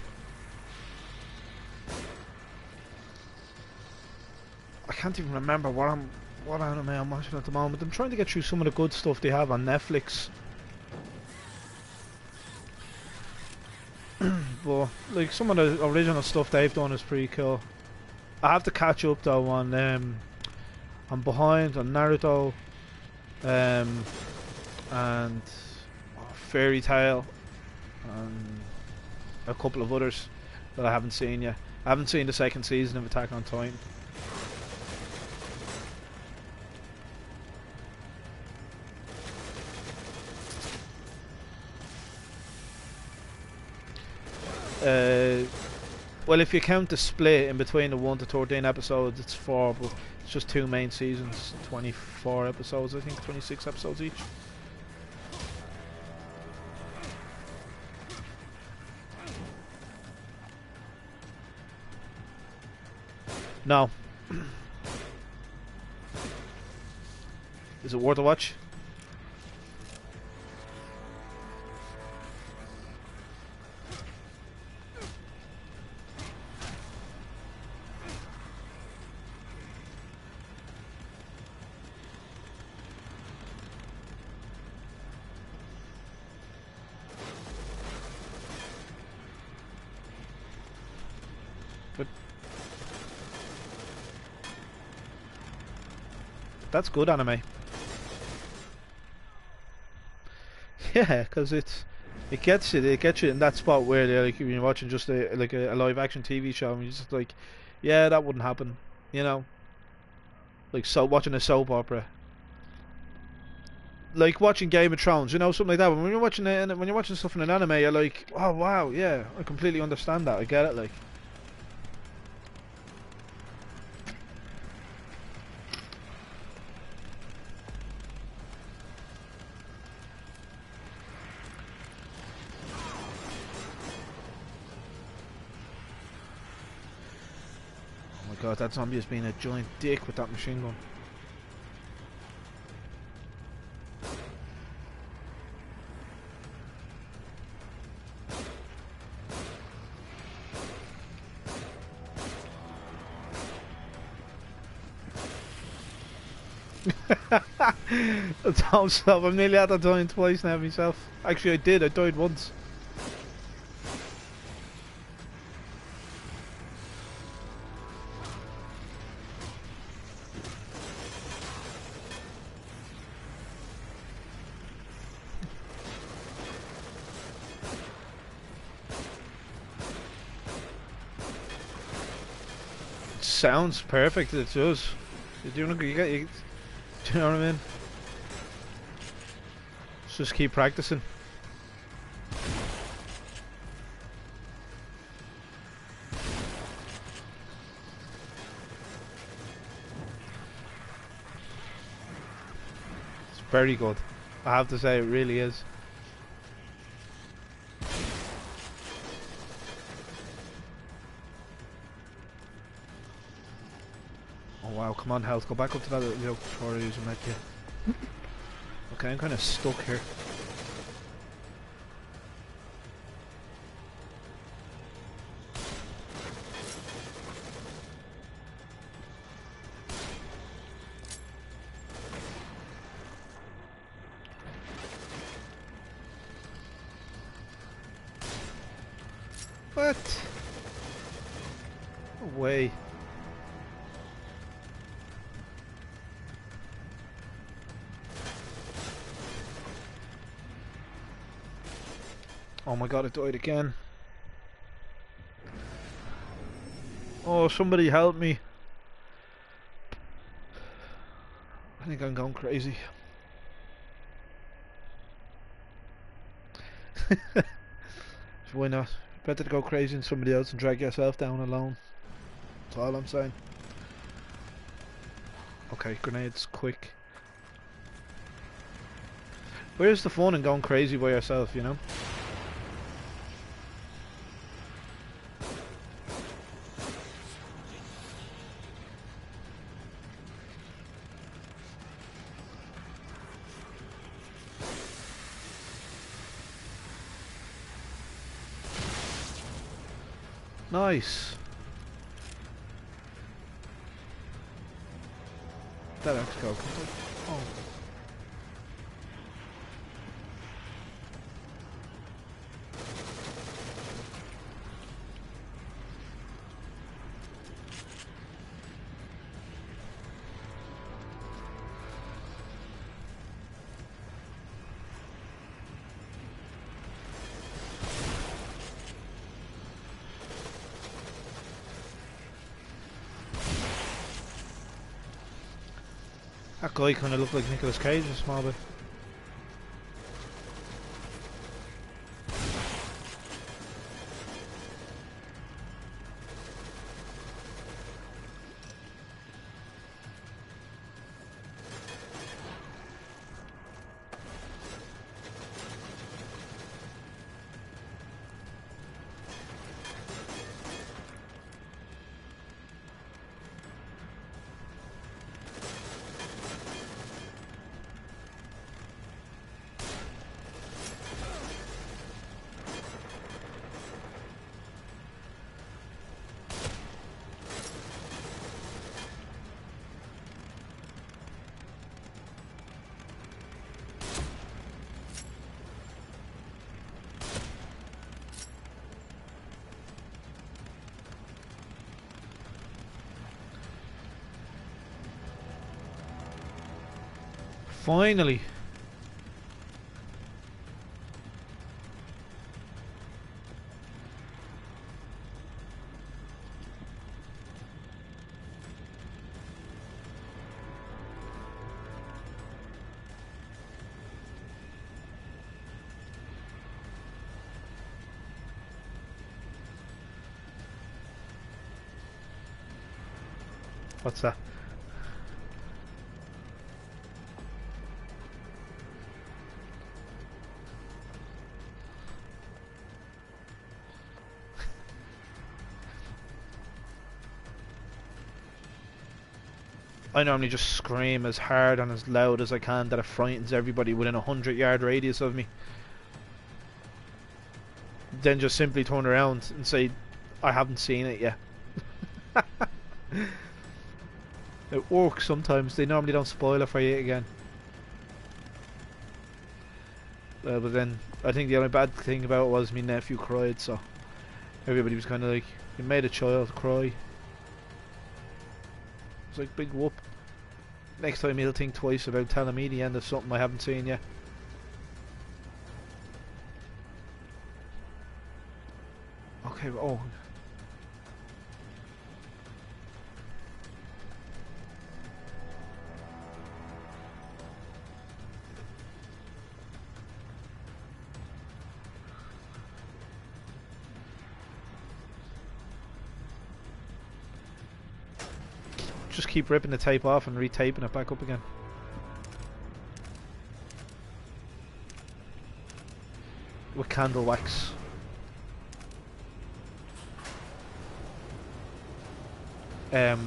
I can't even remember what anime I'm watching at the moment. I'm trying to get through some of the good stuff they have on Netflix. But like some of the original stuff they've done is pretty cool. I have to catch up though on I'm behind on Naruto and Fairy Tail and a couple of others that I haven't seen yet. I haven't seen the 2nd season of Attack on Titan. Well, if you count the split in between the 1 to 13 episodes, it's 4, but it's just 2 main seasons, 24 episodes, I think, 26 episodes each. No. Is it worth a watch? But that's good anime. Yeah, because it gets you in that spot where they're like you're watching just a live action TV show and you're just like, yeah, that wouldn't happen, you know, like so watching a soap opera, like watching Game of Thrones, you know, something like that. When you're watching when you're watching stuff in an anime, you're like, oh wow, yeah, I completely understand that, I get it, like. Oh my god, that zombie is being a giant dick with that machine gun. Don't stop, I'm nearly at that dying twice now myself. Actually I did, I died once. It sounds perfect, it does. You know what I mean? Just keep practicing. It's very good. I have to say, it really is. Oh wow, come on health, go back up to that little before I use a medkit. Okay, I'm kind of stuck here. What? No way. Oh my god, I died again. Oh, somebody help me. I think I'm going crazy. Why not? Better to go crazy than somebody else and drag yourself down alone. That's all I'm saying. Okay, grenades, quick. Where's the fun in going crazy by yourself, you know? Nice. That actually go. Oh. That guy kind of looked like Nicolas Cage a small bit. Finally. What's that? I normally just scream as hard and as loud as I can that it frightens everybody within a 100-yard radius of me. Then just simply turn around and say, I haven't seen it yet. It works sometimes. They normally don't spoil it for you again. But then, I think the only bad thing about it was my nephew cried, so everybody was kind of like, you made a child cry. It was like, big whoop. Next time he'll think twice about telling me the end of something I haven't seen yet. Okay, oh. Just keep ripping the tape off and retaping it back up again. With candle wax. No,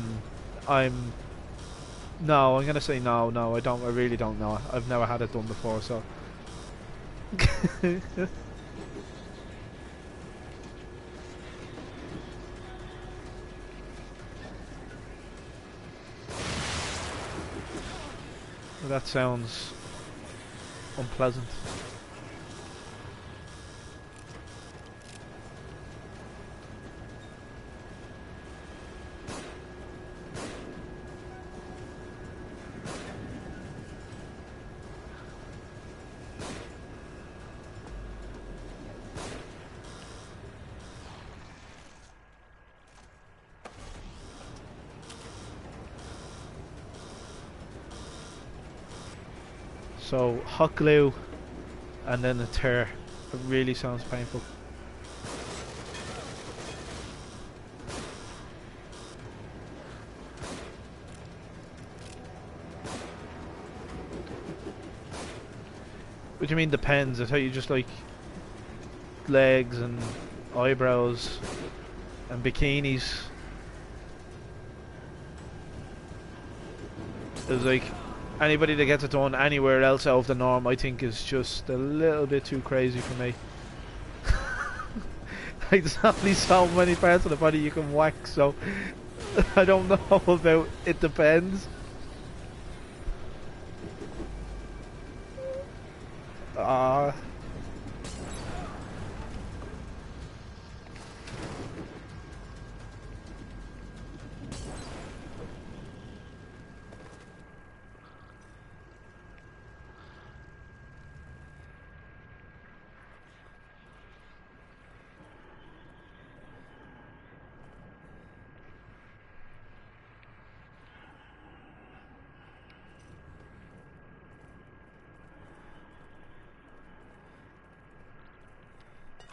I'm gonna say no, I really don't know. I've never had it done before, so. That sounds unpleasant. So, hot glue and then a tear. It really sounds painful. What do you mean depends? I thought you just like legs and eyebrows and bikinis. It was like anybody that gets it done anywhere else out of the norm, I think, is just a little bit too crazy for me. Like, there's only so many parts of the body you can whack, so I don't know about it depends.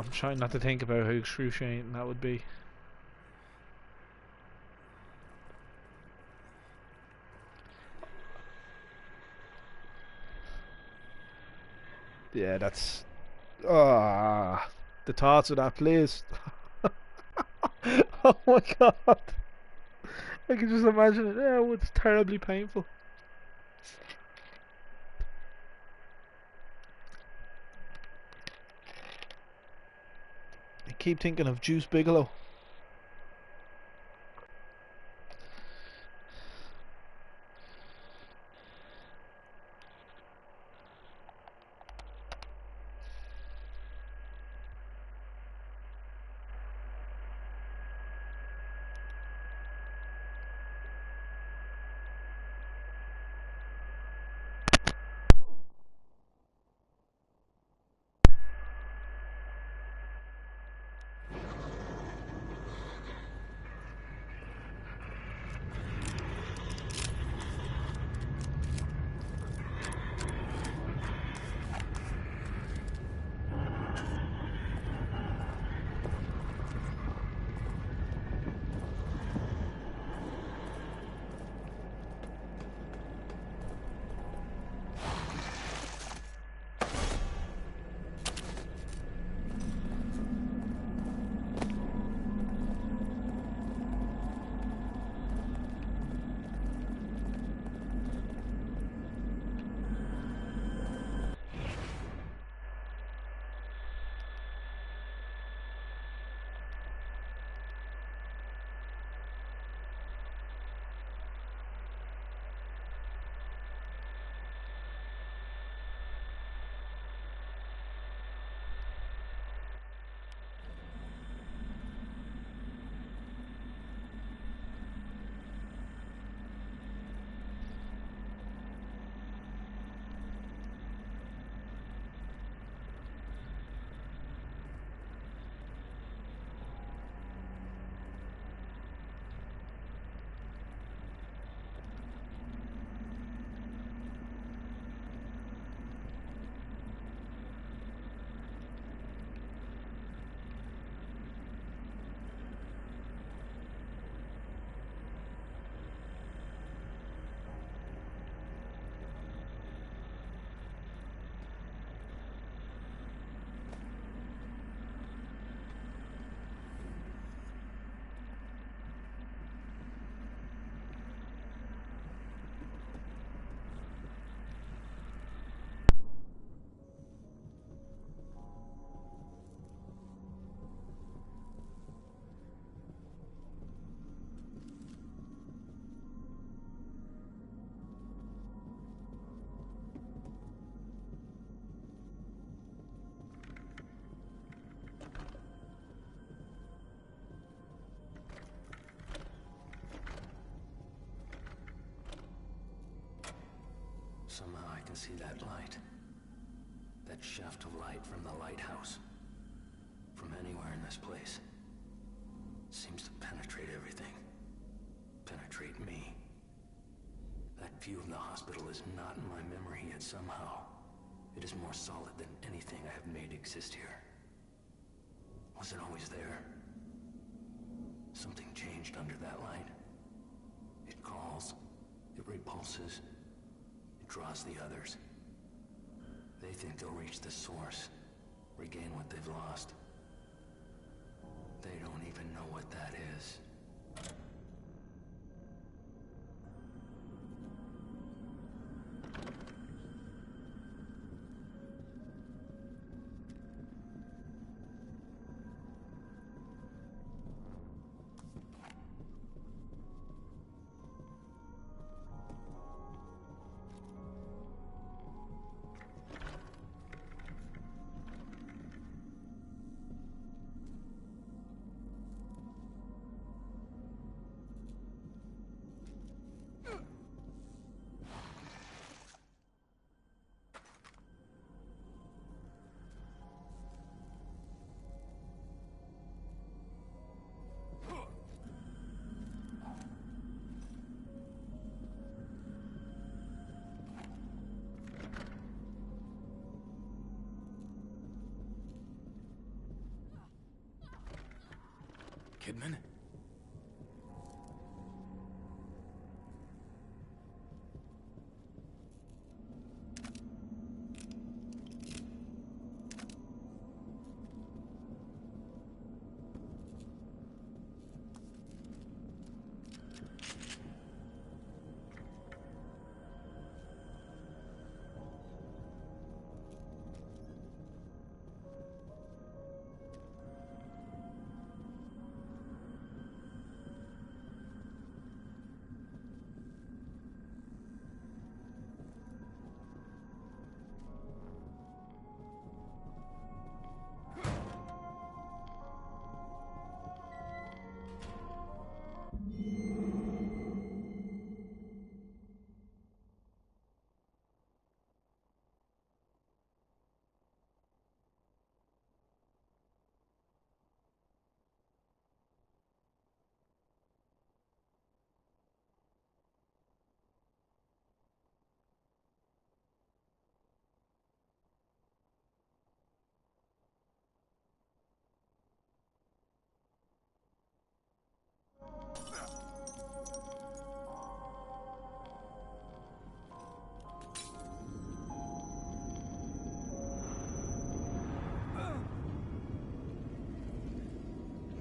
I'm trying not to think about how excruciating that would be. Yeah, that's... the thoughts of that, please. Oh my god. I can just imagine it now. It's terribly painful. I keep thinking of Juice Bigelow. Somehow I can see that light. That shaft of light from the lighthouse. From anywhere in this place. Seems to penetrate everything. Penetrate me. That view of the hospital is not in my memory yet somehow. It is more solid than anything I have made exist here. Was it always there? Something changed under that light. It calls. It repulses. It draws the others. They think they'll reach the source. Regain what they've lost. They don't even know what that is. Kidman?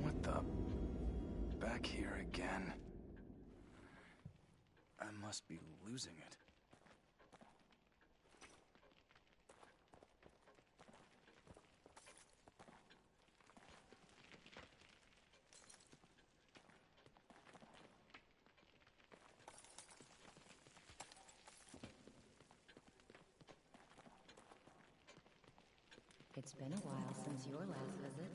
What the? Back here again. I must be losing it. It's been a while since your last visit.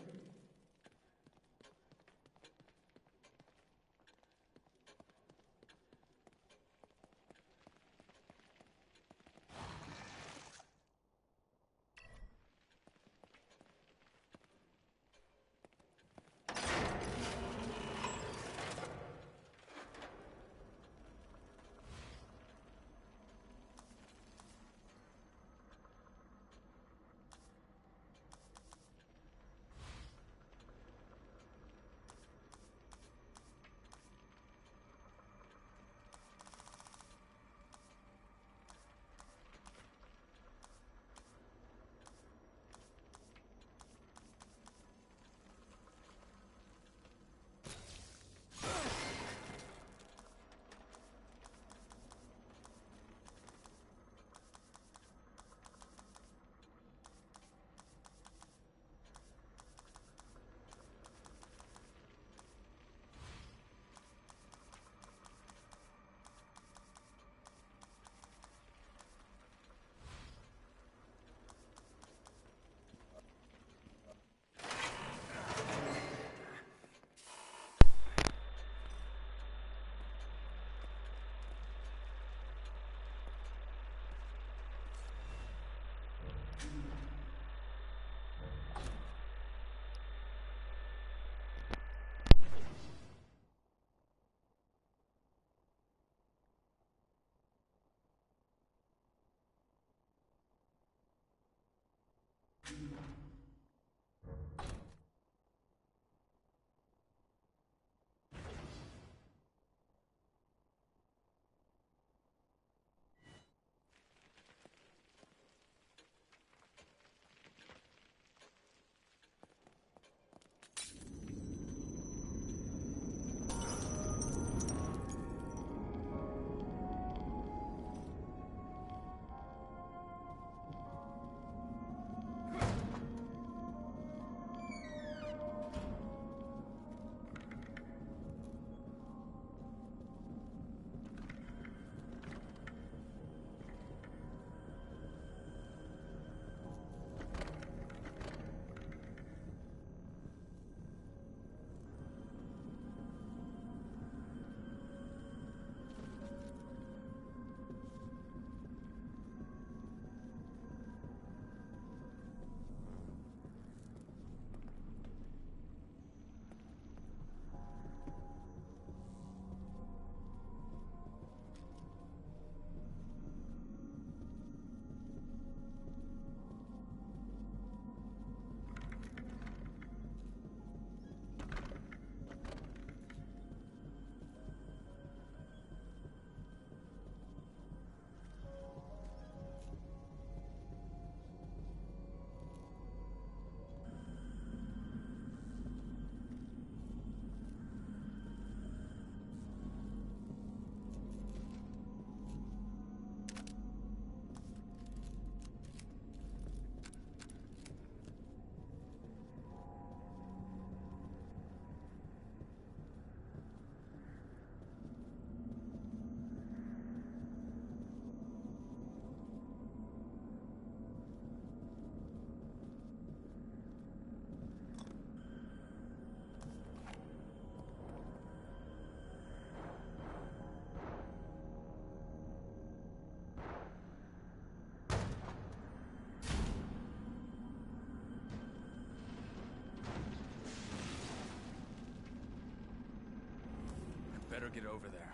Better get over there.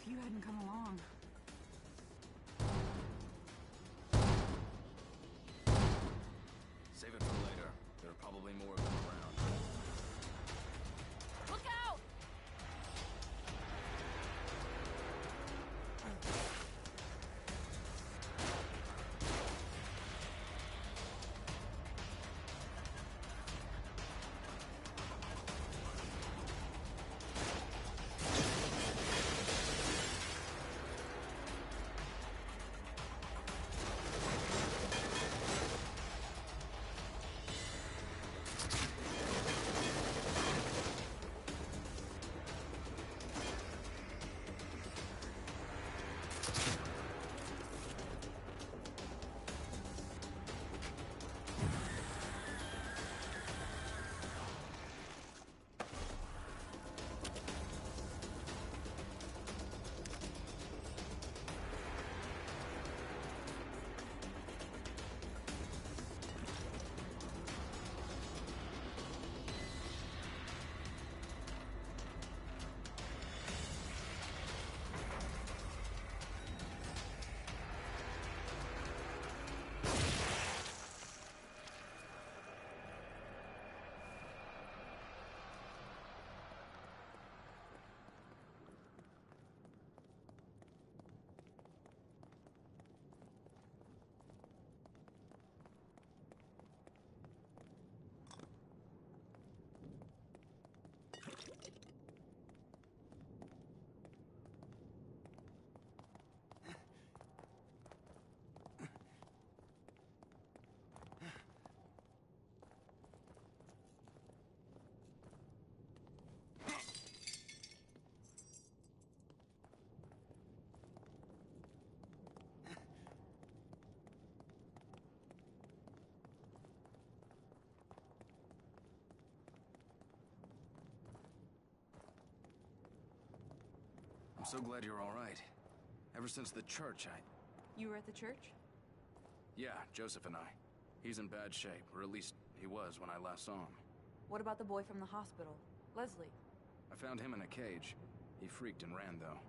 you hadn't come along. Save it for later. There are probably more of them around. Look out! I'm so glad you're all right. Ever since the church, You were at the church? Yeah, Joseph and I. He's in bad shape, or at least he was when I last saw him. What about the boy from the hospital? Leslie? I found him in a cage. He freaked and ran, though.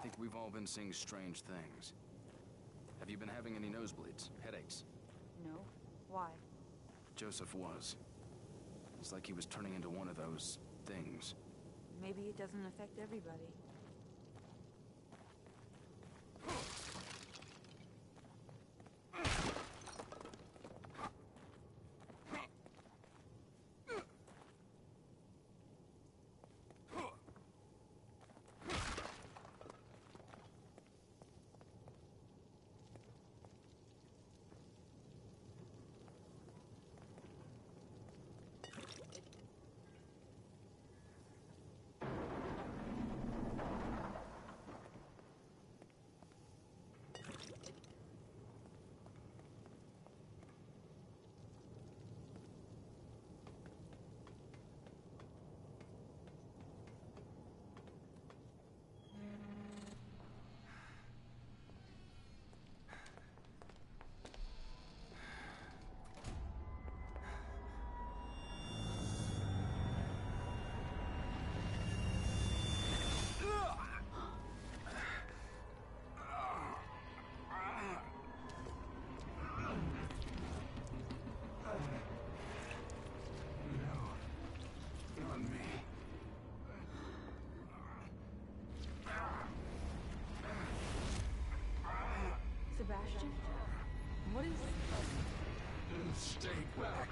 I think we've all been seeing strange things. Have you been having any nosebleeds, headaches? No. Why? Joseph was. It's like he was turning into one of those things. Maybe it doesn't affect everybody. back.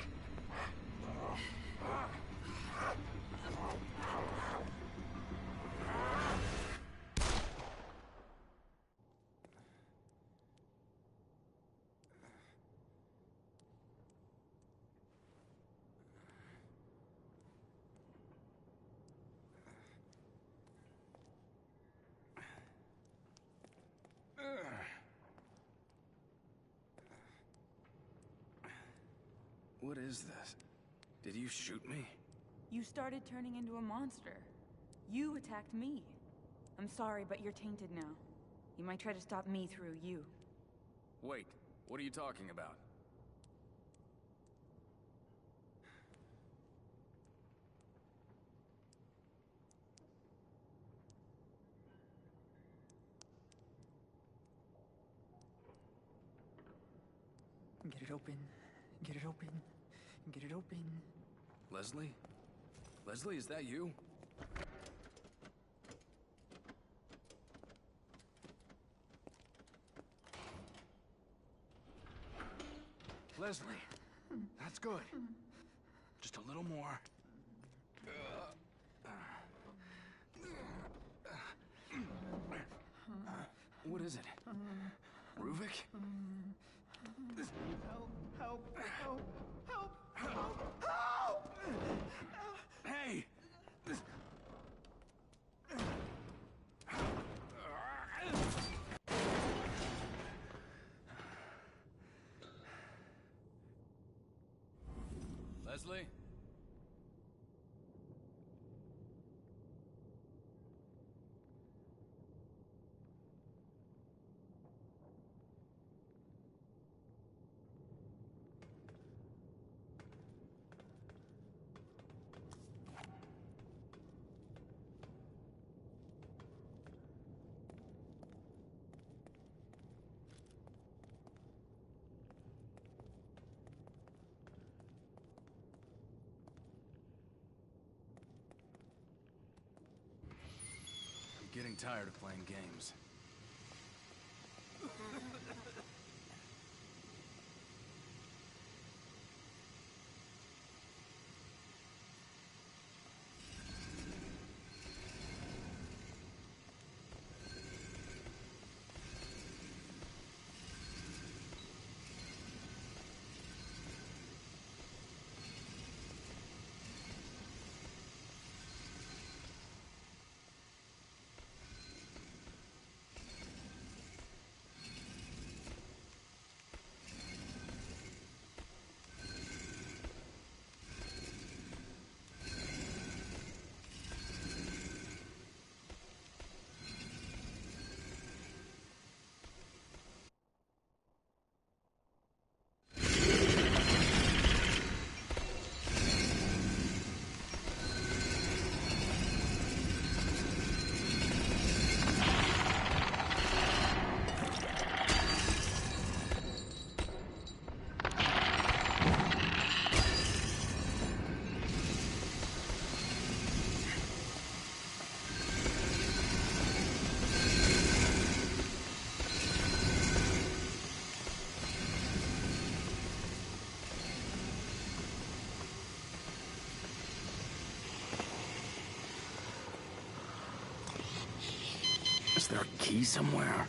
What is this? Did you shoot me? You started turning into a monster. You attacked me. I'm sorry, but you're tainted now. You might try to stop me through you. Wait, what are you talking about? Get it open. Get it open. Get it open. Leslie? Leslie, is that you? Leslie, that's good. Just a little more. What is it? Ruvik? Help! Help! Help! Help! Help! Hey! Leslie? I'm getting tired of playing games. Is there a key somewhere?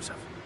Joseph.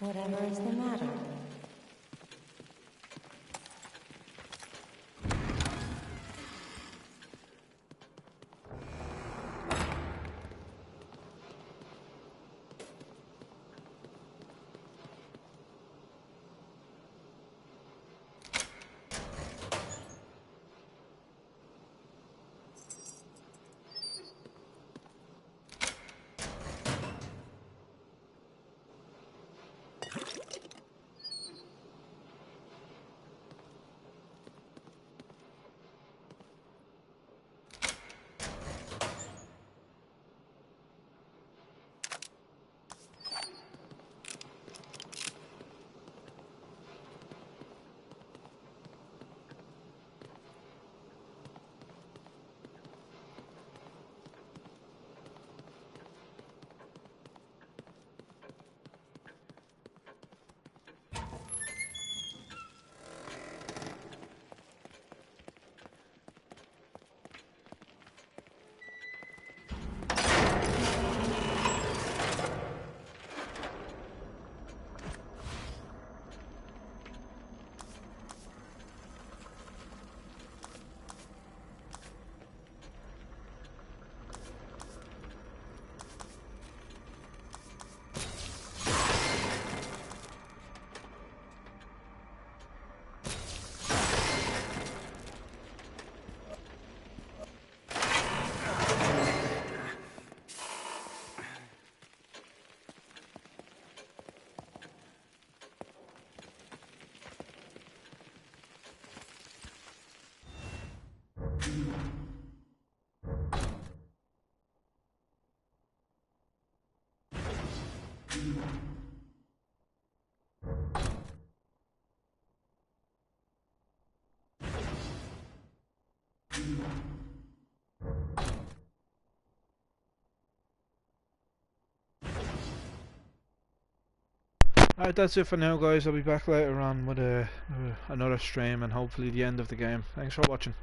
Whatever is the matter? Alright, that's it for now, guys. I'll be back later on with another stream and hopefully the end of the game. Thanks for watching.